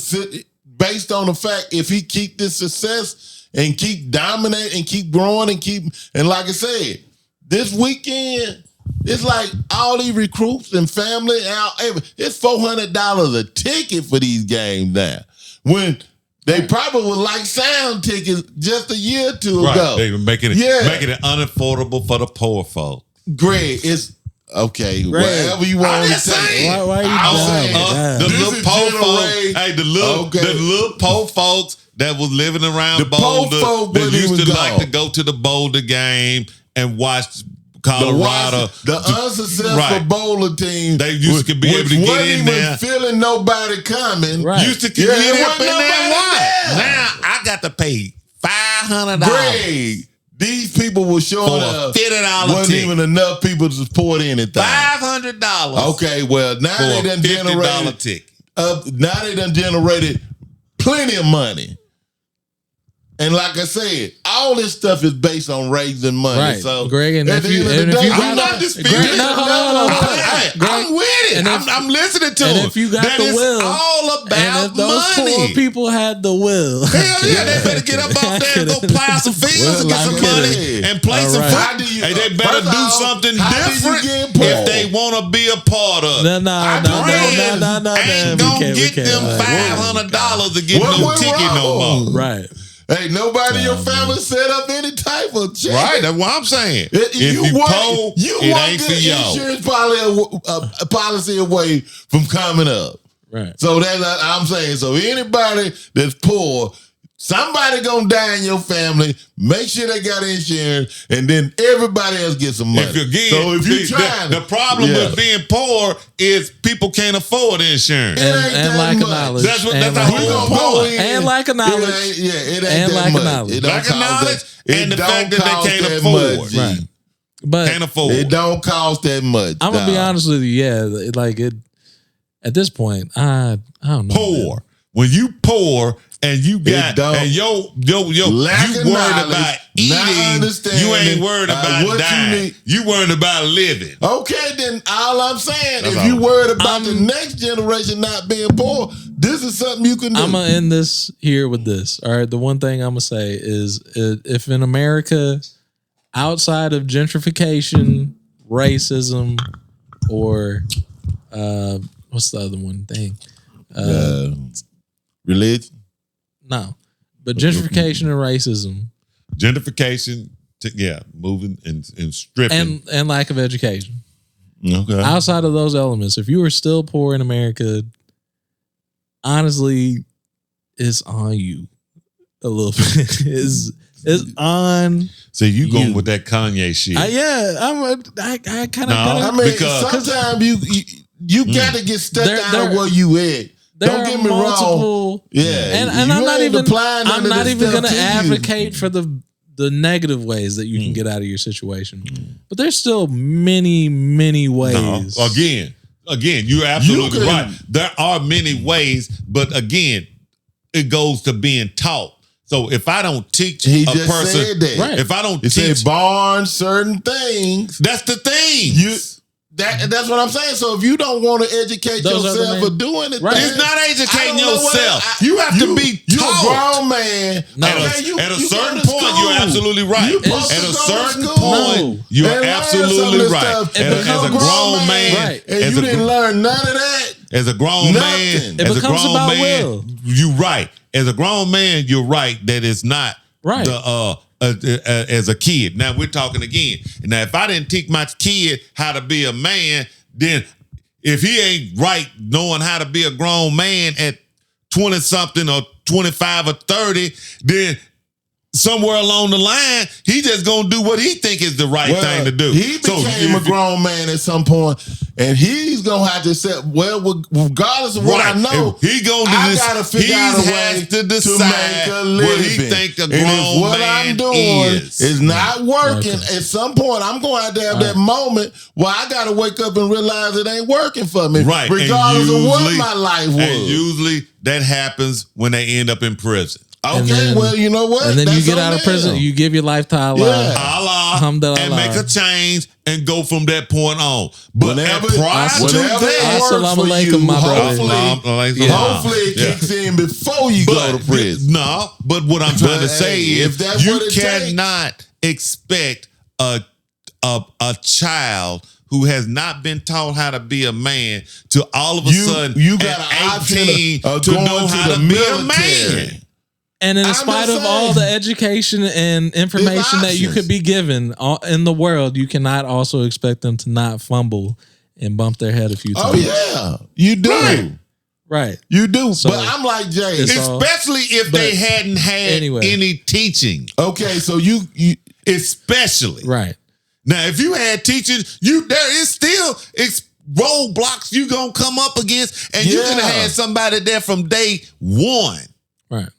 [SPEAKER 3] based on the fact, if he keep this success and keep dominating and keep growing and like I said, this weekend, it's like all these recruits and family, it's $400 a ticket for these games now. When they probably would like sound tickets just a year or two ago.
[SPEAKER 2] They were making it unaffordable for the poor folk.
[SPEAKER 3] Greg, it's okay. Greg, whatever you want to say.
[SPEAKER 1] Why are you
[SPEAKER 2] the little poor folks? Hey, the little poor folks that was living around
[SPEAKER 3] The poor
[SPEAKER 2] Boulder
[SPEAKER 3] folk
[SPEAKER 2] that
[SPEAKER 3] wouldn't
[SPEAKER 2] used to
[SPEAKER 3] even
[SPEAKER 2] like
[SPEAKER 3] go.
[SPEAKER 2] to go to the Boulder game and watch Colorado.
[SPEAKER 3] The unsuccessful
[SPEAKER 2] Right.
[SPEAKER 3] bowler team.
[SPEAKER 2] They used to be able to
[SPEAKER 3] which
[SPEAKER 2] get
[SPEAKER 3] wasn't
[SPEAKER 2] in
[SPEAKER 3] even
[SPEAKER 2] there.
[SPEAKER 3] feeling nobody coming.
[SPEAKER 1] Right.
[SPEAKER 2] Used to
[SPEAKER 3] Yeah,
[SPEAKER 2] get
[SPEAKER 3] there
[SPEAKER 2] up in
[SPEAKER 3] wasn't
[SPEAKER 2] there and
[SPEAKER 3] nobody
[SPEAKER 2] watch.
[SPEAKER 3] there.
[SPEAKER 2] Now I got to pay $500
[SPEAKER 3] Greg, these people were showing
[SPEAKER 2] for a
[SPEAKER 3] up.
[SPEAKER 2] $50
[SPEAKER 3] Wasn't
[SPEAKER 2] ticket.
[SPEAKER 3] even enough people to support anything.
[SPEAKER 2] $500
[SPEAKER 3] Okay, well now
[SPEAKER 2] for
[SPEAKER 3] they
[SPEAKER 2] a
[SPEAKER 3] done
[SPEAKER 2] $50
[SPEAKER 3] generated
[SPEAKER 2] ticket.
[SPEAKER 3] now they done generated plenty of money. And like I said, all this stuff is based on raising money.
[SPEAKER 1] Right.
[SPEAKER 3] So,
[SPEAKER 1] Greg, and
[SPEAKER 3] at
[SPEAKER 1] if
[SPEAKER 3] the
[SPEAKER 1] you-
[SPEAKER 3] end of
[SPEAKER 1] and
[SPEAKER 3] the
[SPEAKER 1] if you
[SPEAKER 3] day,
[SPEAKER 1] got
[SPEAKER 3] I'm
[SPEAKER 1] that-
[SPEAKER 3] not disputing.
[SPEAKER 1] Greg, no, hold on.
[SPEAKER 2] Hey,
[SPEAKER 1] Greg,
[SPEAKER 2] I'm with it.
[SPEAKER 1] and if-
[SPEAKER 2] I'm listening to
[SPEAKER 1] and
[SPEAKER 2] it.
[SPEAKER 1] if you got
[SPEAKER 2] That
[SPEAKER 1] the
[SPEAKER 2] is
[SPEAKER 1] will,
[SPEAKER 2] all about
[SPEAKER 1] and if those
[SPEAKER 2] money.
[SPEAKER 1] poor people had the will,
[SPEAKER 2] Hell yeah, they better get up out there and go plow some fields
[SPEAKER 3] Well,
[SPEAKER 2] and get some
[SPEAKER 3] like I
[SPEAKER 2] money
[SPEAKER 3] said,
[SPEAKER 2] and play
[SPEAKER 1] all
[SPEAKER 2] some
[SPEAKER 1] right.
[SPEAKER 2] football.
[SPEAKER 3] How do you-
[SPEAKER 2] Hey, they better
[SPEAKER 3] first
[SPEAKER 2] do
[SPEAKER 3] off,
[SPEAKER 2] something
[SPEAKER 3] how do you
[SPEAKER 2] different
[SPEAKER 3] get poor?
[SPEAKER 2] if they want to be a part of it.
[SPEAKER 1] no,
[SPEAKER 2] Brands ain't gonna get them $500 to get
[SPEAKER 3] What
[SPEAKER 2] no
[SPEAKER 3] went
[SPEAKER 2] ticket no
[SPEAKER 3] wrong?
[SPEAKER 2] more.
[SPEAKER 1] Right.
[SPEAKER 3] Hey, nobody in your family set up any type of check.
[SPEAKER 2] Right, that's what I'm saying.
[SPEAKER 3] If you
[SPEAKER 2] poor,
[SPEAKER 3] you
[SPEAKER 2] it
[SPEAKER 3] want
[SPEAKER 2] ain't for
[SPEAKER 3] the
[SPEAKER 2] y'all.
[SPEAKER 3] insurance policy away from coming up.
[SPEAKER 1] Right.
[SPEAKER 3] So that's what I'm saying. So anybody that's poor, somebody gonna die in your family. Make sure they got insurance, and then everybody else gets some money.
[SPEAKER 2] If again,
[SPEAKER 3] so if you trying,
[SPEAKER 2] the problem with being poor is people can't afford insurance.
[SPEAKER 3] It ain't
[SPEAKER 1] And
[SPEAKER 3] that
[SPEAKER 1] lack of
[SPEAKER 3] much.
[SPEAKER 1] knowledge.
[SPEAKER 2] That's what-
[SPEAKER 1] And
[SPEAKER 2] that's
[SPEAKER 1] lack
[SPEAKER 2] the
[SPEAKER 1] of
[SPEAKER 3] We
[SPEAKER 2] whole
[SPEAKER 3] gonna
[SPEAKER 1] knowledge.
[SPEAKER 3] go
[SPEAKER 2] point.
[SPEAKER 3] in.
[SPEAKER 1] And lack of knowledge.
[SPEAKER 3] It ain't
[SPEAKER 1] And
[SPEAKER 3] that
[SPEAKER 1] lack of
[SPEAKER 3] much.
[SPEAKER 1] knowledge.
[SPEAKER 3] It don't
[SPEAKER 2] Lack of
[SPEAKER 3] cost
[SPEAKER 2] knowledge
[SPEAKER 3] that-
[SPEAKER 2] and
[SPEAKER 3] it
[SPEAKER 2] the fact
[SPEAKER 3] don't
[SPEAKER 2] that they
[SPEAKER 3] cost
[SPEAKER 2] can't
[SPEAKER 3] that
[SPEAKER 2] afford.
[SPEAKER 3] much, G.
[SPEAKER 1] Right. But
[SPEAKER 2] Can't afford.
[SPEAKER 3] It don't cost that much.
[SPEAKER 1] I'm gonna be
[SPEAKER 3] dog.
[SPEAKER 1] honest with you. Yeah, like it. At this point, I don't know.
[SPEAKER 2] Poor.
[SPEAKER 1] man.
[SPEAKER 2] When you poor and you got
[SPEAKER 3] don't-
[SPEAKER 2] and yo
[SPEAKER 3] Lack
[SPEAKER 2] you
[SPEAKER 3] of
[SPEAKER 2] worried
[SPEAKER 3] knowledge,
[SPEAKER 2] about
[SPEAKER 3] not
[SPEAKER 2] eating,
[SPEAKER 3] understanding,
[SPEAKER 2] you ain't worried about
[SPEAKER 3] what you
[SPEAKER 2] dying.
[SPEAKER 3] need.
[SPEAKER 2] You worried about living.
[SPEAKER 3] Okay, then all I'm saying,
[SPEAKER 2] That's
[SPEAKER 3] if
[SPEAKER 2] all.
[SPEAKER 3] you worried about the next generation not being poor, this is something you can do.
[SPEAKER 1] I'm gonna end this here with this. All right, the one thing I'm gonna say is, if in America, outside of gentrification, racism, or what's the other one thing?
[SPEAKER 3] Religion.
[SPEAKER 1] No, but gentrification and racism
[SPEAKER 2] Gentrification, moving and stripping.
[SPEAKER 1] and lack of education.
[SPEAKER 3] Okay.
[SPEAKER 1] Outside of those elements, if you are still poor in America, honestly, it's on you a little bit. It's on.
[SPEAKER 2] So you going
[SPEAKER 1] You.
[SPEAKER 2] with that Kanye shit.
[SPEAKER 1] I kind of.
[SPEAKER 3] I mean,
[SPEAKER 2] because-
[SPEAKER 3] sometimes you got to get stuck
[SPEAKER 1] There-
[SPEAKER 3] out
[SPEAKER 1] there-
[SPEAKER 3] of where you at.
[SPEAKER 1] There
[SPEAKER 3] Don't
[SPEAKER 1] are
[SPEAKER 3] get me wrong.
[SPEAKER 1] multiple,
[SPEAKER 3] Yeah,
[SPEAKER 1] and
[SPEAKER 3] you
[SPEAKER 1] I'm not
[SPEAKER 3] ain't
[SPEAKER 1] even.
[SPEAKER 3] applying none
[SPEAKER 1] I'm
[SPEAKER 3] of
[SPEAKER 1] not
[SPEAKER 3] this
[SPEAKER 1] even
[SPEAKER 3] stuff
[SPEAKER 1] going to
[SPEAKER 3] to you.
[SPEAKER 1] advocate for the negative ways that you can get out of your situation, but there's still many ways.
[SPEAKER 2] No. Again, you're absolutely
[SPEAKER 3] You can-
[SPEAKER 2] right. There are many ways, but again, it goes to being taught. So if I don't teach
[SPEAKER 3] He
[SPEAKER 2] a
[SPEAKER 3] just
[SPEAKER 2] person,
[SPEAKER 3] said that.
[SPEAKER 1] Right.
[SPEAKER 2] if I don't
[SPEAKER 3] It
[SPEAKER 2] teach,
[SPEAKER 3] said born certain things.
[SPEAKER 2] that's the thing.
[SPEAKER 3] That's what I'm saying. So if you don't want to educate
[SPEAKER 1] Those are the
[SPEAKER 3] yourself
[SPEAKER 1] main-
[SPEAKER 3] for doing it,
[SPEAKER 1] Right.
[SPEAKER 3] then
[SPEAKER 2] It's not
[SPEAKER 3] I
[SPEAKER 2] educating
[SPEAKER 3] don't know what
[SPEAKER 2] yourself.
[SPEAKER 3] I-
[SPEAKER 2] You have to be
[SPEAKER 3] You a
[SPEAKER 2] taught.
[SPEAKER 3] grown man.
[SPEAKER 1] No.
[SPEAKER 2] At
[SPEAKER 3] Okay,
[SPEAKER 2] a
[SPEAKER 3] you
[SPEAKER 2] certain
[SPEAKER 3] go to
[SPEAKER 2] point,
[SPEAKER 3] school.
[SPEAKER 2] you're absolutely right.
[SPEAKER 3] You
[SPEAKER 2] At
[SPEAKER 3] supposed
[SPEAKER 2] a
[SPEAKER 3] to go to
[SPEAKER 2] certain
[SPEAKER 3] school.
[SPEAKER 2] point,
[SPEAKER 1] No.
[SPEAKER 2] you're
[SPEAKER 3] And learn some
[SPEAKER 2] absolutely
[SPEAKER 3] of this
[SPEAKER 2] right.
[SPEAKER 3] stuff.
[SPEAKER 1] It
[SPEAKER 2] As
[SPEAKER 1] becomes
[SPEAKER 2] a grown man,
[SPEAKER 1] right.
[SPEAKER 3] And
[SPEAKER 2] as
[SPEAKER 3] you
[SPEAKER 2] a
[SPEAKER 3] didn't
[SPEAKER 2] gr-
[SPEAKER 3] learn none of that.
[SPEAKER 2] As a grown
[SPEAKER 3] Nothing.
[SPEAKER 2] man,
[SPEAKER 3] It
[SPEAKER 2] as a
[SPEAKER 1] becomes
[SPEAKER 2] grown
[SPEAKER 1] about
[SPEAKER 2] man,
[SPEAKER 1] will.
[SPEAKER 2] you're right. As a grown man, you're right that it's not
[SPEAKER 1] Right.
[SPEAKER 2] as a kid. Now we're talking again. Now if I didn't teach my kid how to be a man, then if he ain't right knowing how to be a grown man at 20 something or 25 or 30, then somewhere along the line, he just gonna do what he think is the right thing to do.
[SPEAKER 3] He became a grown man at some point, and he's gonna have to say, well, regardless of what I know,
[SPEAKER 2] He gonna do
[SPEAKER 3] I
[SPEAKER 2] this.
[SPEAKER 3] gotta figure out a way
[SPEAKER 2] to decide
[SPEAKER 3] make a living.
[SPEAKER 2] what he think a
[SPEAKER 3] And
[SPEAKER 2] grown
[SPEAKER 3] if what
[SPEAKER 2] man
[SPEAKER 3] I'm doing
[SPEAKER 2] is
[SPEAKER 3] not working,
[SPEAKER 1] Okay.
[SPEAKER 3] at some point I'm going to have that moment where I gotta wake up and realize it ain't working for me,
[SPEAKER 2] Right. And
[SPEAKER 3] regardless of what
[SPEAKER 2] usually-
[SPEAKER 3] my life was.
[SPEAKER 2] And usually that happens when they end up in prison.
[SPEAKER 3] Okay,
[SPEAKER 1] then-
[SPEAKER 3] well, you know what?
[SPEAKER 1] And then you
[SPEAKER 3] That's
[SPEAKER 1] get
[SPEAKER 3] on
[SPEAKER 1] out of
[SPEAKER 3] them.
[SPEAKER 1] prison, you give your life to Allah.
[SPEAKER 3] Yeah.
[SPEAKER 2] Allah
[SPEAKER 1] Alhamdulillah.
[SPEAKER 2] and make a change and go from that point on. But
[SPEAKER 3] Whenever-
[SPEAKER 2] prior to
[SPEAKER 3] whenever
[SPEAKER 2] that,
[SPEAKER 3] it works
[SPEAKER 1] Assalamu
[SPEAKER 3] for
[SPEAKER 1] alaikum,
[SPEAKER 3] you,
[SPEAKER 1] my brother.
[SPEAKER 3] hopefully, hopefully it kicks in before you go to prison.
[SPEAKER 2] No, but what I'm trying to
[SPEAKER 3] But,
[SPEAKER 2] say
[SPEAKER 3] hey,
[SPEAKER 2] is
[SPEAKER 3] if that's
[SPEAKER 2] you
[SPEAKER 3] what it
[SPEAKER 2] cannot expect a child who has not been taught how to be a man to all of a sudden
[SPEAKER 3] you got
[SPEAKER 2] at
[SPEAKER 3] an option
[SPEAKER 2] 18
[SPEAKER 3] of
[SPEAKER 2] to
[SPEAKER 3] going
[SPEAKER 2] know
[SPEAKER 3] to
[SPEAKER 2] how
[SPEAKER 3] the
[SPEAKER 2] to be a
[SPEAKER 3] military.
[SPEAKER 2] man.
[SPEAKER 1] And in
[SPEAKER 3] I'm
[SPEAKER 1] spite
[SPEAKER 3] just
[SPEAKER 1] of all
[SPEAKER 3] saying.
[SPEAKER 1] the education and information that you
[SPEAKER 3] options.
[SPEAKER 1] could be given in the world, you cannot also expect them to not fumble and bump their head a few
[SPEAKER 3] Oh
[SPEAKER 1] times.
[SPEAKER 3] yeah, you do.
[SPEAKER 2] Right.
[SPEAKER 1] Right.
[SPEAKER 3] You do.
[SPEAKER 1] So,
[SPEAKER 3] but I'm like Jay.
[SPEAKER 2] Especially if they hadn't had any teaching.
[SPEAKER 3] Okay, so you
[SPEAKER 2] especially.
[SPEAKER 1] Right.
[SPEAKER 2] Now, if you had teachers, there is still roadblocks you gonna come up against, and you're gonna have somebody there from day one.
[SPEAKER 1] Right.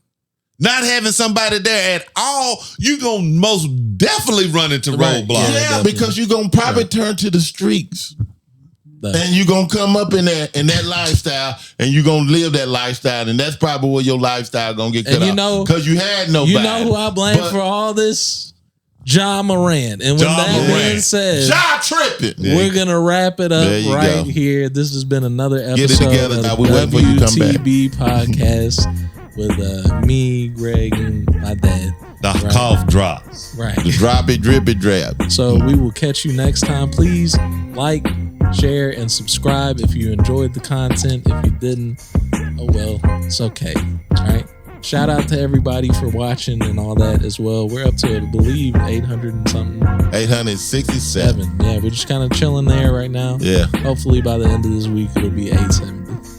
[SPEAKER 2] Not having somebody there at all, you gonna most definitely run into roadblocks.
[SPEAKER 3] Yeah, because you're gonna probably turn to the streets. And you're gonna come up in that lifestyle, and you're gonna live that lifestyle, and that's probably where your lifestyle gonna get cut off. Because you had nobody.
[SPEAKER 1] You know who I blame for all this? Ja Morant. And when that being said,
[SPEAKER 3] Ja tripping.
[SPEAKER 1] We're gonna wrap it up right here. This has been another episode
[SPEAKER 3] Get it together,
[SPEAKER 1] of
[SPEAKER 3] now
[SPEAKER 1] the
[SPEAKER 3] we waiting for you to come back.
[SPEAKER 1] WTB podcast with me, Greg, and my dad.
[SPEAKER 2] The cough drops.
[SPEAKER 1] Right.
[SPEAKER 3] The drop it, drip it, drab.
[SPEAKER 1] So we will catch you next time. Please like, share, and subscribe if you enjoyed the content. If you didn't, oh well, it's okay. All right. Shout out to everybody for watching and all that as well. We're up to, I believe, 800 and something.
[SPEAKER 3] 867.
[SPEAKER 1] Yeah, we're just kind of chilling there right now.
[SPEAKER 3] Yeah.
[SPEAKER 1] Hopefully by the end of this week, it'll be 870.